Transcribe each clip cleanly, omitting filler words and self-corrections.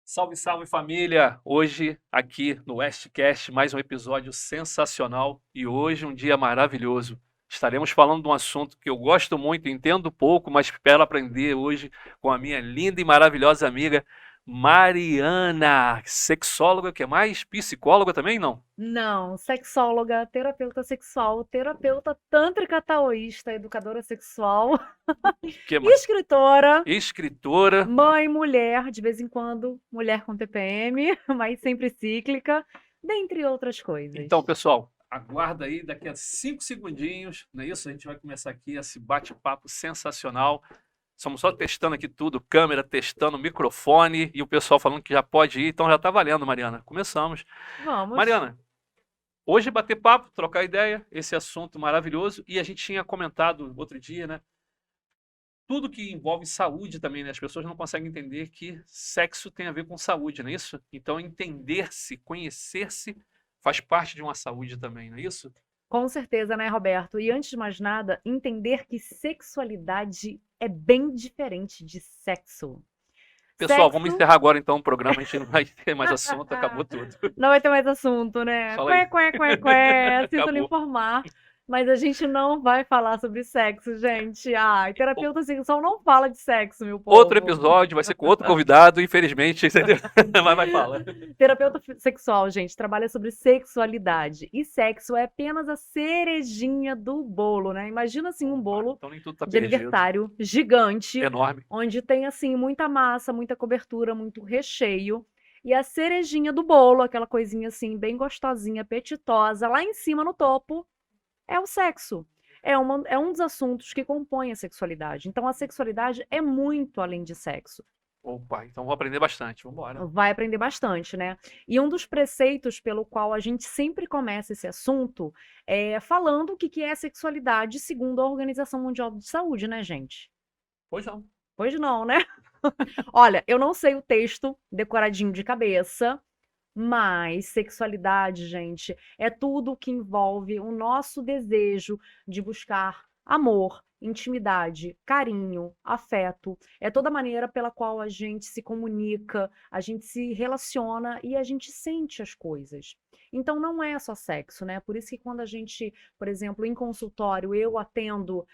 Salve, salve família! Hoje aqui no Westcast, mais um episódio sensacional e hoje um dia maravilhoso. Estaremos falando de um assunto que eu gosto muito, entendo pouco, mas espero aprender hoje com a minha linda e maravilhosa amiga Mariana, sexóloga, que é mais psicóloga também, não? Não, sexóloga, terapeuta sexual, terapeuta tântrica taoísta, educadora sexual, Que mais? escritora, Escritora. mãe, mulher, de vez em quando, mulher com TPM, mas sempre cíclica, dentre outras Então, coisas. pessoal, aguarda aí, daqui a 5 segundinhos, não é isso? A gente vai começar aqui esse bate-papo sensacional. Estamos só testando aqui tudo, câmera, testando microfone e o pessoal falando que já pode ir, então já tá valendo, Mariana. Começamos. Vamos. Mariana, hoje bater papo, trocar ideia, esse assunto maravilhoso e a gente tinha comentado outro dia, né? Tudo que envolve saúde também, né? As pessoas não conseguem entender que sexo tem a ver com saúde, não é isso? Então entender-se, conhecer-se faz parte de uma saúde também, não é isso? Com certeza, né, Roberto? E antes de mais nada, entender que sexualidade é bem diferente de sexo. Pessoal, vamos Sexo encerrar agora então o programa, a gente não vai ter mais assunto, acabou tudo. não vai ter mais assunto, né? Fala aí. Qué, qué, qué, qué. Sinto lhe Acabou. informar. Mas a gente não vai falar sobre sexo, gente. Ai, O- terapeuta sexual não fala de sexo, meu Outro povo. episódio vai ser com outro convidado, infelizmente, entendeu? Mas vai falar. Terapeuta sexual, gente, trabalha sobre sexualidade. E sexo é apenas a cerejinha do bolo, né? Imagina assim um Opa, bolo então nem tudo tá de perdido. aniversário gigante, Enorme. onde tem assim muita massa, muita cobertura, muito recheio. E a cerejinha do bolo, aquela coisinha assim bem gostosinha, apetitosa, lá em cima no topo, é o sexo. É um dos assuntos que compõe a sexualidade. Então a sexualidade é muito além de sexo. Opa, então vou aprender bastante. Vamos embora. Vai aprender bastante, né? E um dos preceitos pelo qual a gente sempre começa esse assunto é falando o que é sexualidade segundo a Organização Mundial de Saúde, né, gente? Pois não. Pois não, né? Olha, eu não sei o texto decoradinho de cabeça, mas sexualidade, gente, é tudo que envolve o nosso desejo de buscar amor, intimidade, carinho, afeto. É toda a maneira pela qual a gente se comunica, a gente se relaciona e a gente sente as coisas. Então não é só sexo, né? Por isso que quando a gente, por exemplo, em consultório, eu atendo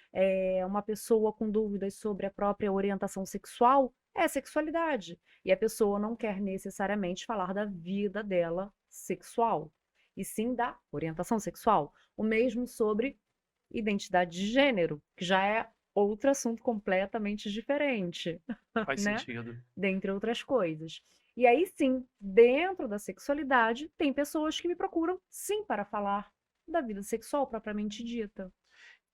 uma pessoa com dúvidas sobre a própria orientação sexual, é sexualidade. E a pessoa não quer necessariamente falar da vida dela sexual, e sim da orientação sexual. O mesmo sobre identidade de gênero, que já é outro assunto completamente diferente, Faz né? sentido. Dentre outras coisas. E aí sim, dentro da sexualidade, tem pessoas que me procuram sim para falar da vida sexual propriamente dita.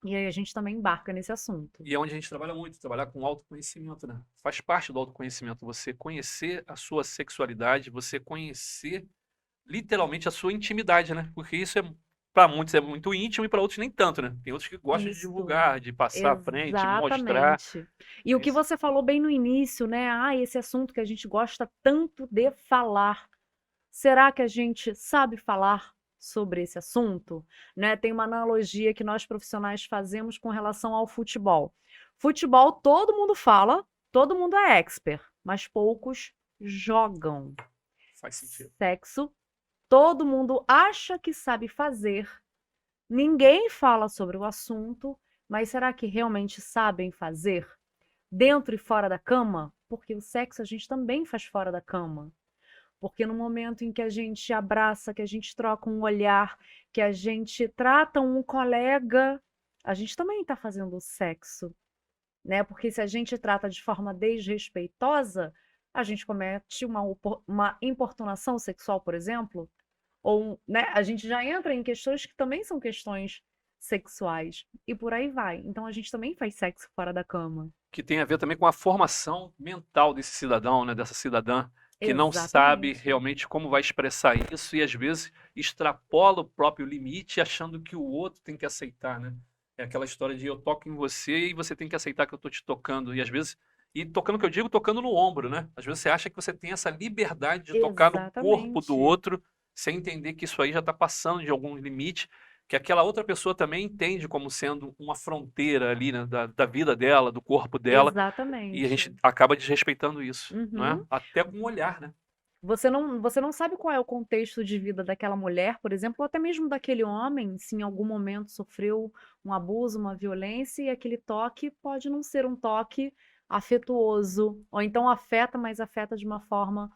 E aí a gente também embarca nesse assunto. E é onde a gente trabalha muito, trabalhar com autoconhecimento, né? Faz parte do autoconhecimento você conhecer a sua sexualidade, você conhecer literalmente a sua intimidade, né? Porque isso é para muitos é muito íntimo e para outros nem tanto, né? Tem outros que gostam de Isso. divulgar, de passar à frente, mostrar. Exatamente. E o É que isso. você falou bem no início, né? Ah, esse assunto que a gente gosta tanto de falar. Será que a gente sabe falar sobre esse assunto? Né? Tem uma analogia que nós profissionais fazemos com relação ao futebol. Futebol todo mundo fala, todo mundo é expert, mas poucos jogam. Faz sentido. Sexo, todo mundo acha que sabe fazer, ninguém fala sobre o assunto, mas será que realmente sabem fazer? Dentro e fora da cama? Porque o sexo a gente também faz fora da cama. Porque no momento em que a gente abraça, que a gente troca um olhar, que a gente trata um colega, a gente também está fazendo sexo, né? Porque se a gente trata de forma desrespeitosa, a gente comete uma importunação sexual, por exemplo, ou, né, a gente já entra em questões que também são questões sexuais e por aí vai. Então a gente também faz sexo fora da cama. Que tem a ver também com a formação mental desse cidadão, né, dessa cidadã, que não sabe Exatamente. realmente como vai expressar isso e às vezes extrapola o próprio limite achando que o outro tem que aceitar, né? É aquela história de eu toco em você e você tem que aceitar que eu estou te tocando. E às vezes, e tocando que eu digo, tocando no ombro, né? Às vezes você acha que você tem essa liberdade de tocar no corpo do Exatamente. outro sem entender que isso aí já está passando de algum limite que aquela outra pessoa também entende como sendo uma fronteira ali, né, da vida dela, do corpo dela, e a Exatamente. gente acaba desrespeitando isso, não é? Uhum. Até com o olhar, né? Você não sabe qual é o contexto de vida daquela mulher, por exemplo, ou até mesmo daquele homem, se em algum momento sofreu um abuso, uma violência, e aquele toque pode não ser um toque afetuoso, ou então afeta, mas afeta de uma forma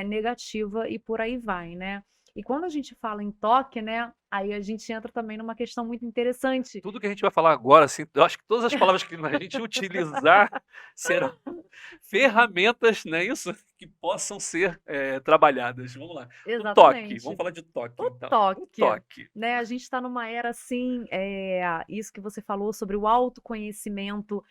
negativa e por aí vai, né? E quando a gente fala em toque, né, aí a gente entra também numa questão muito interessante. Tudo que a gente vai falar agora, assim, eu acho que todas as palavras que a gente utilizar serão ferramentas, não é isso? Que possam ser trabalhadas. Vamos lá. O toque, vamos Exatamente. falar de toque, O então. O toque, toque. né, a gente está numa era assim, isso que você falou sobre o autoconhecimento,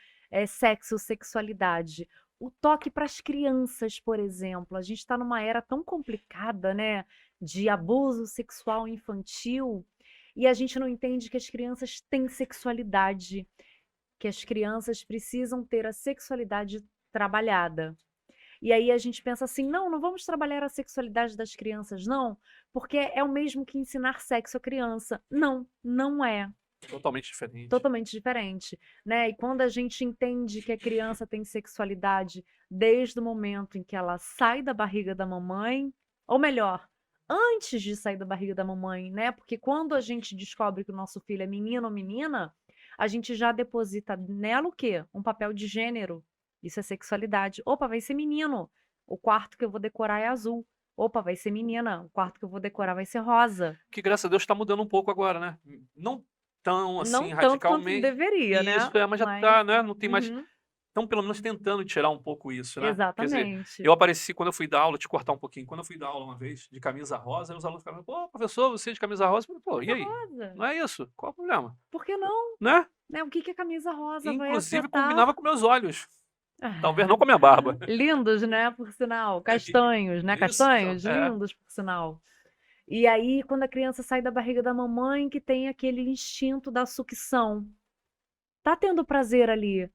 sexo, sexualidade. O toque para as crianças, por exemplo, a gente está numa era tão complicada, né, de abuso sexual infantil, e a gente não entende que as crianças têm sexualidade, que as crianças precisam ter a sexualidade trabalhada. E aí a gente pensa assim: não, não vamos trabalhar a sexualidade das crianças, não, porque é o mesmo que ensinar sexo à criança. Não, não é. Totalmente diferente. Totalmente diferente, né? E quando a gente entende que a criança tem sexualidade desde o momento em que ela sai da barriga da mamãe, ou melhor, antes de sair da barriga da mamãe, né? Porque quando a gente descobre que o nosso filho é menino ou menina, a gente já deposita nela o quê? Um papel de gênero. Isso é sexualidade. Opa, vai ser menino. O quarto que eu vou decorar é azul. Opa, vai ser menina. O quarto que eu vou decorar vai ser rosa. Que graças a Deus está mudando um pouco agora, né? Não tão Não assim tanto quanto radicalmente. deveria, né? Isso, mas já Mas tá, né? Não tem mais. uhum, Estão pelo menos tentando tirar um pouco isso, né? Quer dizer, exatamente. eu apareci quando eu fui dar aula, te cortar um pouquinho, quando eu fui dar aula uma vez de camisa rosa, aí os alunos ficaram, pô, professor, você de camisa rosa? Eu falei, pô, e Camisa aí? rosa. Não é isso? Qual o problema? Por que não? Né? Né? O que que a camisa rosa vai Inclusive afetar? combinava com meus olhos. Talvez não com a minha barba. Lindos, né? Por sinal. Castanhos, né? Isso, Castanhos, é. lindos, por sinal. E aí, quando a criança sai da barriga da mamãe, que tem aquele instinto da sucção. Tá tendo prazer ali.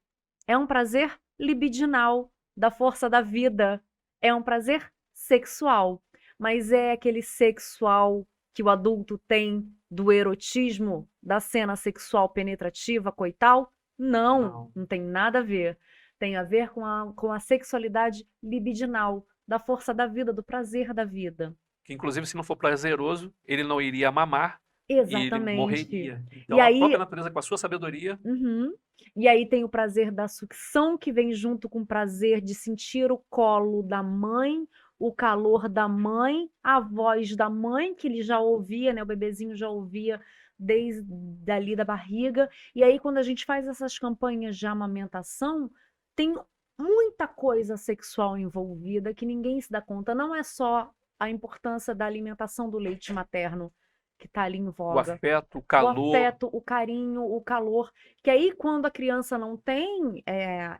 É um prazer libidinal, da força da vida. É um prazer sexual. Mas é aquele sexual que o adulto tem do erotismo, da cena sexual penetrativa, coital? Não, Não. não tem nada a ver. Tem a ver com a sexualidade libidinal, da força da vida, do prazer da vida. Que inclusive, se não for prazeroso, ele não iria mamar e ele Exatamente. morreria. E Então, a própria aí, natureza, com a sua sabedoria, uhum. E aí tem o prazer da sucção que vem junto com o prazer de sentir o colo da mãe, o calor da mãe, a voz da mãe que ele já ouvia, né? O bebezinho já ouvia desde ali da barriga. E aí quando a gente faz essas campanhas de amamentação, tem muita coisa sexual envolvida que ninguém se dá conta. Não é só a importância da alimentação do leite materno que está ali em o voga, afeto, o o calor, afeto, o carinho, o calor, que aí quando a criança não tem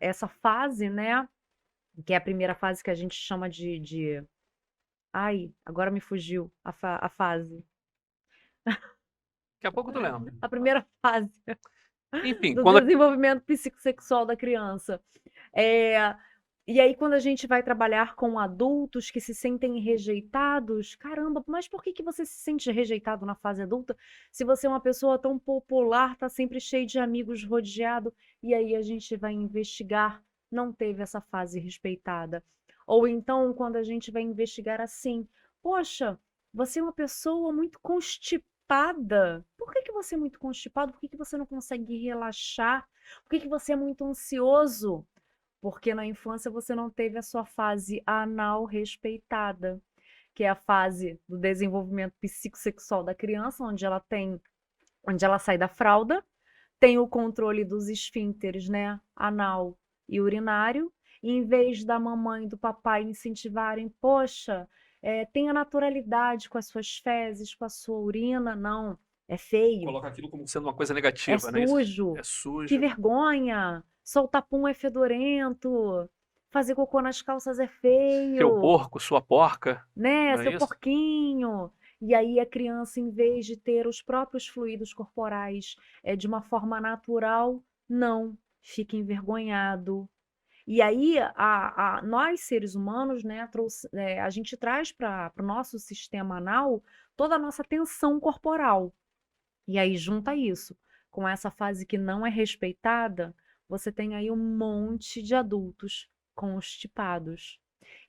essa fase, né, que é a primeira fase que a gente chama ai, agora me fugiu a fase, daqui a pouco tu lembra. a primeira fase Enfim, do quando desenvolvimento psicossexual da criança. É, e aí, quando a gente vai trabalhar com adultos que se sentem rejeitados, caramba, mas por que que você se sente rejeitado na fase adulta se você é uma pessoa tão popular, tá sempre cheio de amigos, rodeado? E aí a gente vai investigar, não teve essa fase respeitada. Ou então, quando a gente vai investigar assim, poxa, você é uma pessoa muito constipada. Por que que você é muito constipado? Por que que você não consegue relaxar? Por que que você é muito ansioso? Porque na infância você não teve a sua fase anal respeitada, que é a fase do desenvolvimento psicossexual da criança, onde ela sai da fralda, tem o controle dos esfíncteres, né, anal e urinário, e em vez da mamãe e do papai incentivarem, poxa, tenha naturalidade com as suas fezes, com a sua urina, não, é feio, coloca aquilo como sendo uma coisa é negativa, não é isso? sujo, É que sujo. vergonha, soltar pum é fedorento, fazer cocô nas calças é Seu feio, porco, sua porca, né, não é seu isso? porquinho. E aí a criança, em vez de ter os próprios fluidos corporais de uma forma natural, não, fica envergonhado. E aí nós, seres humanos, né, a gente traz para o nosso sistema anal toda a nossa tensão corporal. E aí junta isso com essa fase que não é respeitada, você tem aí um monte de adultos constipados.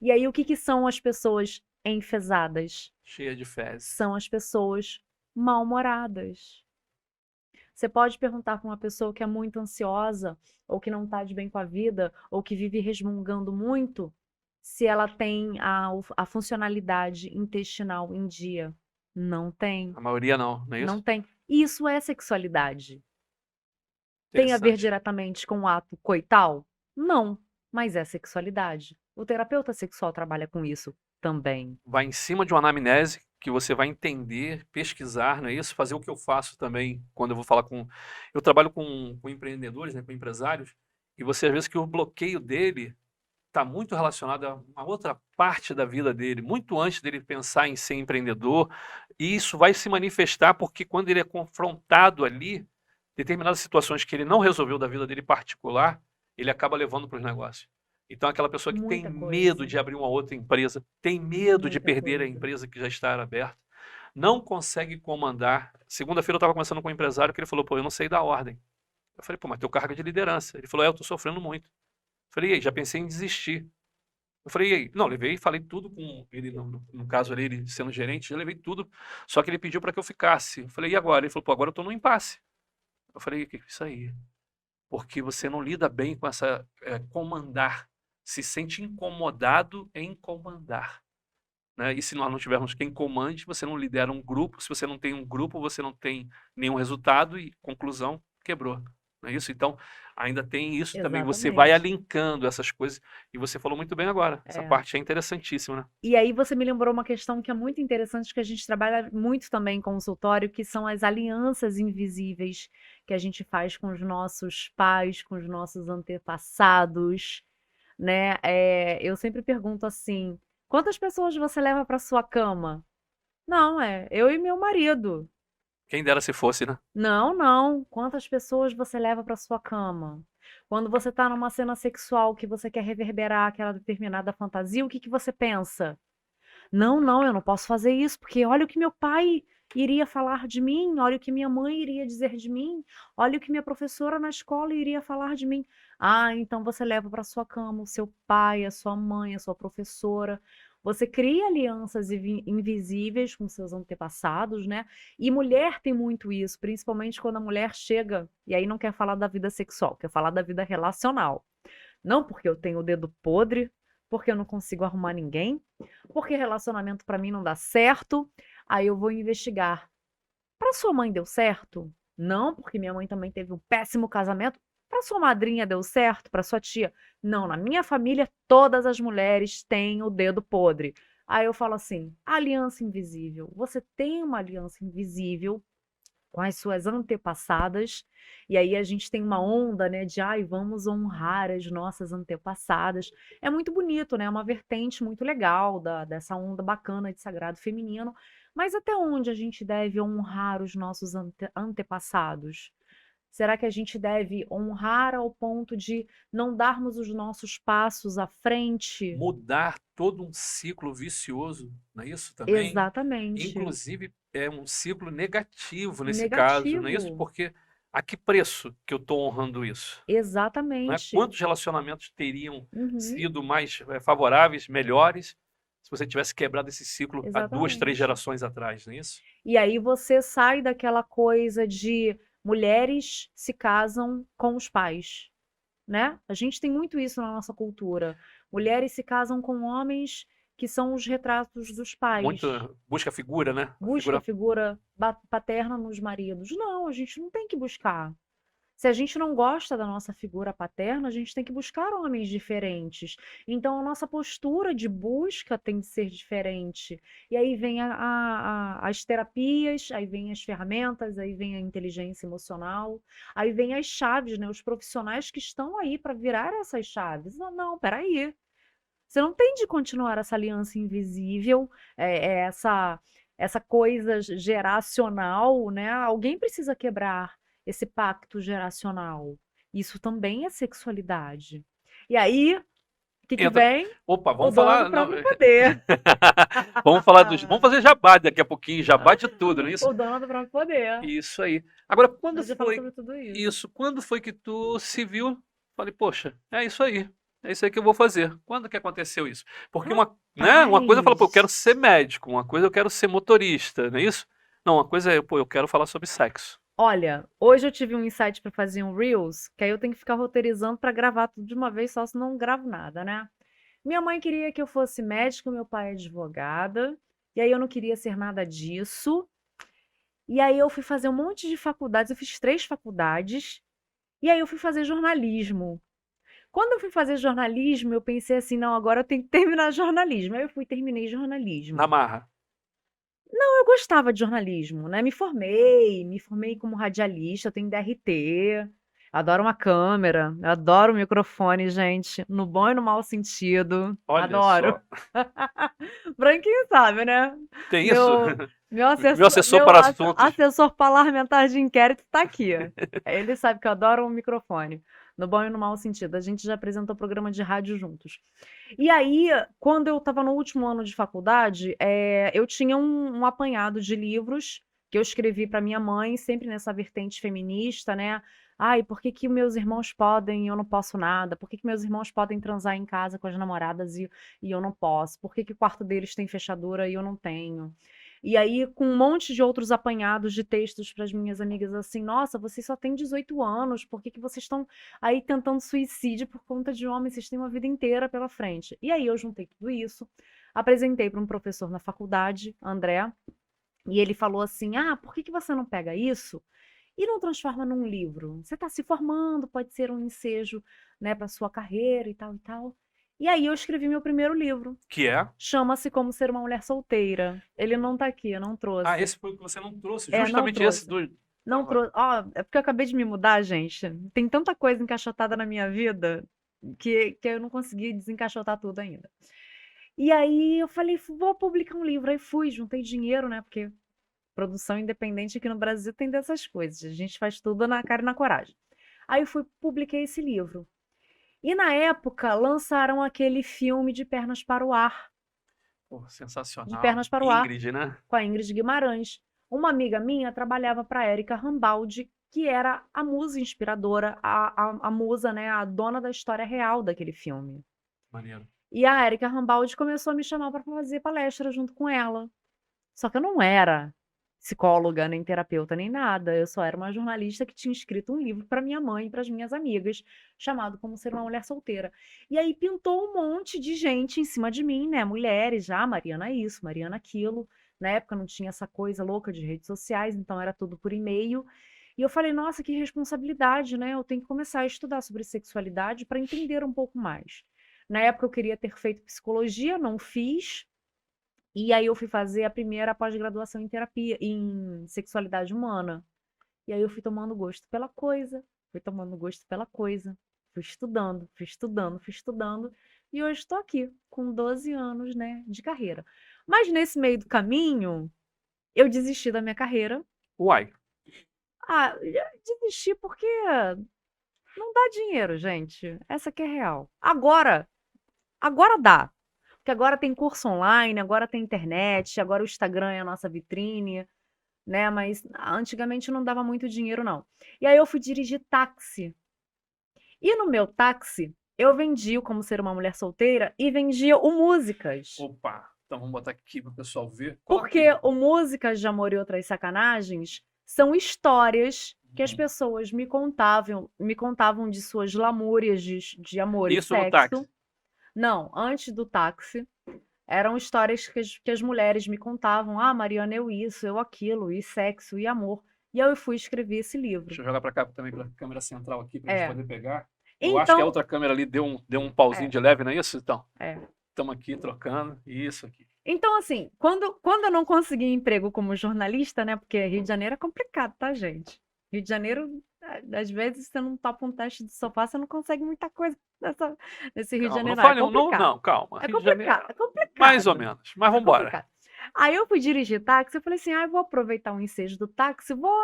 E aí o que que são as pessoas enfesadas. Cheia de fezes. São as pessoas mal-humoradas. Você pode perguntar para uma pessoa que é muito ansiosa, ou que não está de bem com a vida, ou que vive resmungando muito, se ela tem a funcionalidade intestinal em dia. Não tem. A maioria não é Não isso? tem. Isso é sexualidade. Tem a ver Interessante. diretamente com o ato coital? Não, mas é sexualidade. O terapeuta sexual trabalha com isso também. Vai em cima de uma anamnese que você vai entender, pesquisar, não é isso? Fazer o que eu faço também quando eu vou falar com... Eu trabalho com empreendedores, né, com empresários, e você às vezes que o bloqueio dele está muito relacionado a uma outra parte da vida dele, muito antes dele pensar em ser empreendedor, e isso vai se manifestar porque quando ele é confrontado ali, determinadas situações que ele não resolveu da vida dele particular, ele acaba levando para os negócios. Então, aquela pessoa que tem Muita medo coisa. de abrir uma outra empresa, tem medo de Muita perder a coisa. empresa que já está aberta, não consegue comandar. Segunda-feira eu estava conversando com um empresário que ele falou, pô, eu não sei da ordem. Eu falei, pô, mas teu cargo é de liderança. Ele falou, eu estou sofrendo muito. Eu falei, e aí, já pensei em desistir. Eu falei, e aí? Não, levei, falei tudo com ele, no caso ali, ele sendo gerente, eu levei tudo, só que ele pediu para que eu ficasse. Eu falei, e agora? Ele falou, pô, agora eu estou no impasse. Eu falei, o que é isso aí? Porque você não lida bem com essa comandar, se sente incomodado em comandar. Né? E se nós não tivermos quem comande, você não lidera um grupo, se você não tem um grupo, você não tem nenhum resultado e, conclusão, quebrou. Não é isso? Então, ainda tem isso também, você vai Exatamente. alinkando essas coisas, e você falou muito bem agora, essa É. parte é interessantíssima, né? E aí você me lembrou uma questão que é muito interessante, que a gente trabalha muito também em consultório, que são as alianças invisíveis que a gente faz com os nossos pais, com os nossos antepassados, né? Eu sempre pergunto assim: quantas pessoas você leva para sua cama? Não, eu e meu marido. Quem dera se fosse, né? Não, não. Quantas pessoas você leva para sua cama? Quando você está numa cena sexual que você quer reverberar aquela determinada fantasia, o que que você pensa? Não, não, eu não posso fazer isso, porque olha o que meu pai iria falar de mim, olha o que minha mãe iria dizer de mim, olha o que minha professora na escola iria falar de mim. Ah, então você leva para sua cama o seu pai, a sua mãe, a sua professora. Você cria alianças invisíveis com seus antepassados, né? E mulher tem muito isso, principalmente quando a mulher chega e aí não quer falar da vida sexual, quer falar da vida relacional. Não porque eu tenho o dedo podre, porque eu não consigo arrumar ninguém, porque relacionamento pra mim não dá certo, aí eu vou investigar. Pra sua mãe deu certo? Não, porque minha mãe também teve um péssimo casamento. Pra sua madrinha deu certo? Pra sua tia? Não, na minha família todas as mulheres têm o dedo podre. Aí eu falo assim: aliança invisível. Você tem uma aliança invisível com as suas antepassadas, e aí a gente tem uma onda, né, de ai, vamos honrar as nossas antepassadas. É muito bonito, né? É uma vertente muito legal dessa onda bacana de sagrado feminino. Mas até onde a gente deve honrar os nossos antepassados? Será que a gente deve honrar ao ponto de não darmos os nossos passos à frente? Mudar todo um ciclo vicioso, não é isso também? Exatamente. Inclusive, é um ciclo negativo nesse caso, não é isso? Negativo. Porque a que preço que eu estou honrando isso? Não é? Exatamente. Quantos relacionamentos teriam Uhum. sido mais favoráveis, melhores, se você tivesse quebrado esse ciclo há 2, 3 Exatamente. gerações atrás, não é isso? E aí você sai daquela coisa de mulheres se casam com os pais, né? A gente tem muito isso na nossa cultura. Mulheres se casam com homens que são os retratos dos Muito pais. busca a figura, né? A Busca a figura figura paterna nos maridos. Não, a gente não tem que buscar. Se a gente não gosta da nossa figura paterna, a gente tem que buscar homens diferentes. Então, a nossa postura de busca tem de ser diferente. E aí vem as terapias, aí vem as ferramentas, aí vem a inteligência emocional, aí vem as chaves, né? Os profissionais que estão aí para virar essas chaves. Não, não, peraí. Você não tem de continuar essa aliança invisível, essa coisa geracional, né? Alguém precisa quebrar esse pacto geracional. Isso também é sexualidade. E aí, o que que entra. vem? Opa, O vamos dono do falar. Não. próprio poder. Vamos falar dos. Vamos fazer jabá daqui a pouquinho, jabá de tudo, não é isso? O dono do próprio poder. Isso aí. Agora, quando Nós já falamos foi sobre tudo isso. isso? Quando foi que tu se viu? Falei, poxa, é isso aí. é isso aí que eu vou fazer. Quando que aconteceu isso? Porque uma coisa eu falo, pô, eu quero Rapaz, ser médico, uma coisa eu quero ser motorista, não é isso? Não, uma coisa é, pô, eu quero falar sobre sexo. olha, hoje eu tive um insight pra fazer um Reels, que aí eu tenho que ficar roteirizando pra gravar tudo de uma vez só, senão eu não gravo nada, né? Minha mãe queria que eu fosse médica, meu pai é advogada, e aí eu não queria ser nada disso. E aí eu fui fazer um monte de faculdades, eu fiz 3 faculdades, e aí eu fui fazer jornalismo. Quando eu fui fazer jornalismo, eu pensei assim: "Não, agora eu tenho que terminar jornalismo". Aí eu fui e terminei Na jornalismo. marra. Eu gostava de jornalismo, né, me formei como radialista, eu tenho DRT, adoro uma câmera, eu adoro o microfone, gente, no bom e no mau sentido, Olha adoro. só. Branquinho sabe, né? Tem isso? Meu meu Meu assessor assessor meu para asse assuntos. assessor parlamentar de inquérito tá aqui. Ele sabe que eu adoro um microfone, no bom e no mau sentido, a gente já apresentou programa de rádio juntos. E aí, quando eu estava no último ano de faculdade, eu tinha um apanhado de livros que eu escrevi para minha mãe, sempre nessa vertente feminista, né. "Ai, por que que meus irmãos podem e eu não posso nada? Por que que meus irmãos podem transar em casa com as namoradas e eu não posso? Por que que o quarto deles tem fechadura e eu não tenho?". E aí, com um monte de outros apanhados de textos para as minhas amigas, assim: "Nossa, vocês só têm 18 anos, por que que vocês estão aí tentando suicídio por conta de homens, vocês têm uma vida inteira pela frente". E aí eu juntei tudo isso, apresentei para um professor na faculdade, André, e ele falou assim: "Ah, por que que você não pega isso e não transforma num livro? Você está se formando, pode ser um ensejo, né, para sua carreira e tal e tal". E aí eu escrevi meu primeiro livro, Que é? chama-se Como Ser uma Mulher Solteira. Ele não tá aqui, eu não Ah, trouxe. esse foi o que você não trouxe. É, não Justamente esse trouxe. do. Não trouxe. Ó, é porque eu acabei de me mudar, gente. Tem tanta coisa encaixotada na minha vida que eu não consegui desencaixotar tudo ainda. E aí eu falei, vou publicar um livro. Aí fui, juntei dinheiro, né? Porque produção independente aqui no Brasil tem dessas coisas. A gente faz tudo na cara e na coragem. Aí eu fui, publiquei esse livro. E na época lançaram aquele filme Pô, De sensacional. Pernas para o Ar, Ingrid, né? com a Ingrid Guimarães. Uma amiga minha trabalhava para a Érica Rambaldi, que era a musa inspiradora, a musa, né, a dona da história real daquele filme. Maneiro. E a Érica Rambaldi começou a me chamar para fazer palestra junto com ela. Só que eu não era psicóloga, nem terapeuta, nem nada. Eu só era uma jornalista que tinha escrito um livro para minha mãe e para as minhas amigas, chamado Como Ser uma Mulher Solteira. E aí pintou um monte de gente em cima de mim, né? Mulheres já, Mariana isso, Mariana aquilo. Na época não tinha essa coisa louca de redes sociais, então era tudo por e-mail. E eu falei, nossa, que responsabilidade, né? Eu tenho que começar a estudar sobre sexualidade para entender um pouco mais. Na época eu queria ter feito psicologia, não fiz. E aí eu fui fazer a primeira pós-graduação em terapia, em sexualidade humana. E aí eu fui tomando gosto pela coisa, fui tomando gosto pela coisa, fui estudando, fui estudando, fui estudando, e hoje estou aqui, com 12 anos, né, de carreira. Mas nesse meio do caminho, eu desisti da minha carreira. Uai. Ah, desisti porque não dá dinheiro, gente. Essa que é real. Agora dá. Porque agora tem curso online, agora tem internet, agora o Instagram é a nossa vitrine, né? Mas antigamente não dava muito dinheiro, não. E aí eu fui dirigir táxi. E no meu táxi, eu vendia o Como Ser uma Mulher Solteira e vendia o Músicas. Opa. Então vamos botar aqui para o pessoal ver. Porque o Músicas de Amor e Outras Sacanagens são histórias que as pessoas me contavam de suas lamúrias de amor e Isso no táxi. sexo. Não, antes do táxi. Eram histórias que as mulheres me contavam. Ah, Mariana, eu isso, eu aquilo, e sexo, e amor. E aí eu fui escrever esse livro. Deixa eu jogar para cá também para a câmera central aqui para a gente É. poder pegar. Eu acho que a Então, outra câmera ali deu um pauzinho de leve, não é isso? Então, é. estamos aqui trocando. Isso aqui. Então, assim, quando eu não consegui emprego como jornalista, né? Porque Rio de Janeiro é complicado, tá, gente? Rio de Janeiro, às vezes, você não topa um teste de sofá, você não consegue muita coisa nesse Rio de Calma, não Janeiro, não. É fale um não, complicado. não, calma. É Rio de Janeiro, complicado, é complicado. mais ou menos, mas É vamos embora. complicado. Aí eu fui dirigir táxi, eu falei assim, eu vou aproveitar o ensejo do táxi, vou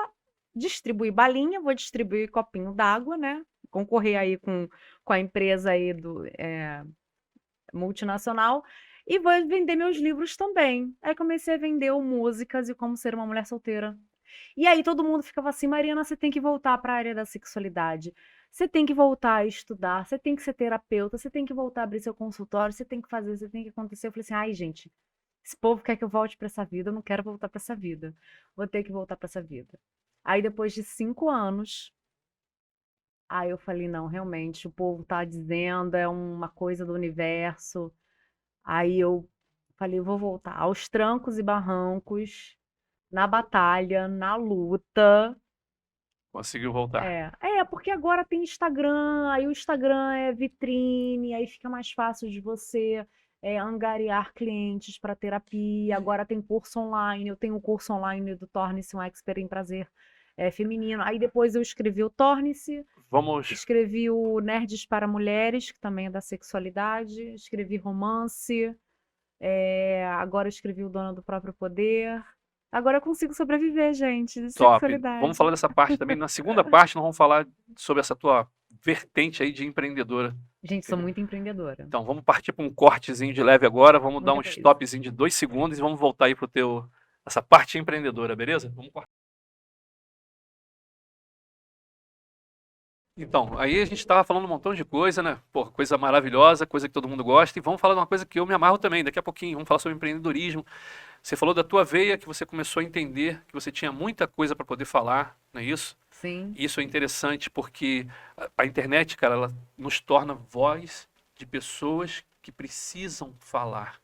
distribuir balinha, vou distribuir copinho d'água, né? Concorrer aí com a empresa aí multinacional e vou vender meus livros também. Aí comecei a vender o Músicas e Como Ser uma Mulher Solteira. E aí todo mundo ficava assim, Mariana, você tem que voltar para a área da sexualidade. Você tem que voltar a estudar, você tem que ser terapeuta, você tem que voltar a abrir seu consultório, você tem que fazer, você tem que acontecer. Eu falei assim, ai, gente, esse povo quer que eu volte pra essa vida, eu não quero voltar pra essa vida. Vou ter que voltar pra essa vida. Aí depois de 5 anos, aí eu falei, não, realmente, o povo tá dizendo, é uma coisa do universo. Aí eu falei, eu vou voltar aos trancos e barrancos, na batalha, na luta. Conseguiu voltar. Porque agora tem Instagram, aí o Instagram é vitrine, aí fica mais fácil de você angariar clientes para terapia. Agora tem curso online, eu tenho um curso online do Torne-se um Expert em Prazer Feminino. Aí depois eu escrevi o Torne-se, Vamos. escrevi o Nerds para Mulheres, que também é da sexualidade, escrevi romance, agora eu escrevi o Dono do Próprio Poder. Agora eu consigo sobreviver, gente, de Top. Vamos sexualidade. falar dessa parte também. Na segunda parte, nós vamos falar sobre essa tua vertente aí de empreendedora. Gente, sou muito empreendedora. Então, vamos partir para um cortezinho de leve agora. Vamos dar um Muita coisa. stopzinho de 2 segundos e vamos voltar aí para essa parte empreendedora, beleza? Vamos cortar. Então, aí a gente estava falando um montão de coisa, né? Pô, coisa maravilhosa, coisa que todo mundo gosta. E vamos falar de uma coisa que eu me amarro também, daqui a pouquinho. Vamos falar sobre empreendedorismo. Você falou da tua veia, que você começou a entender que você tinha muita coisa para poder falar, não é isso? Sim, Isso é interessante porque a internet, cara, ela nos torna voz de pessoas que precisam falar.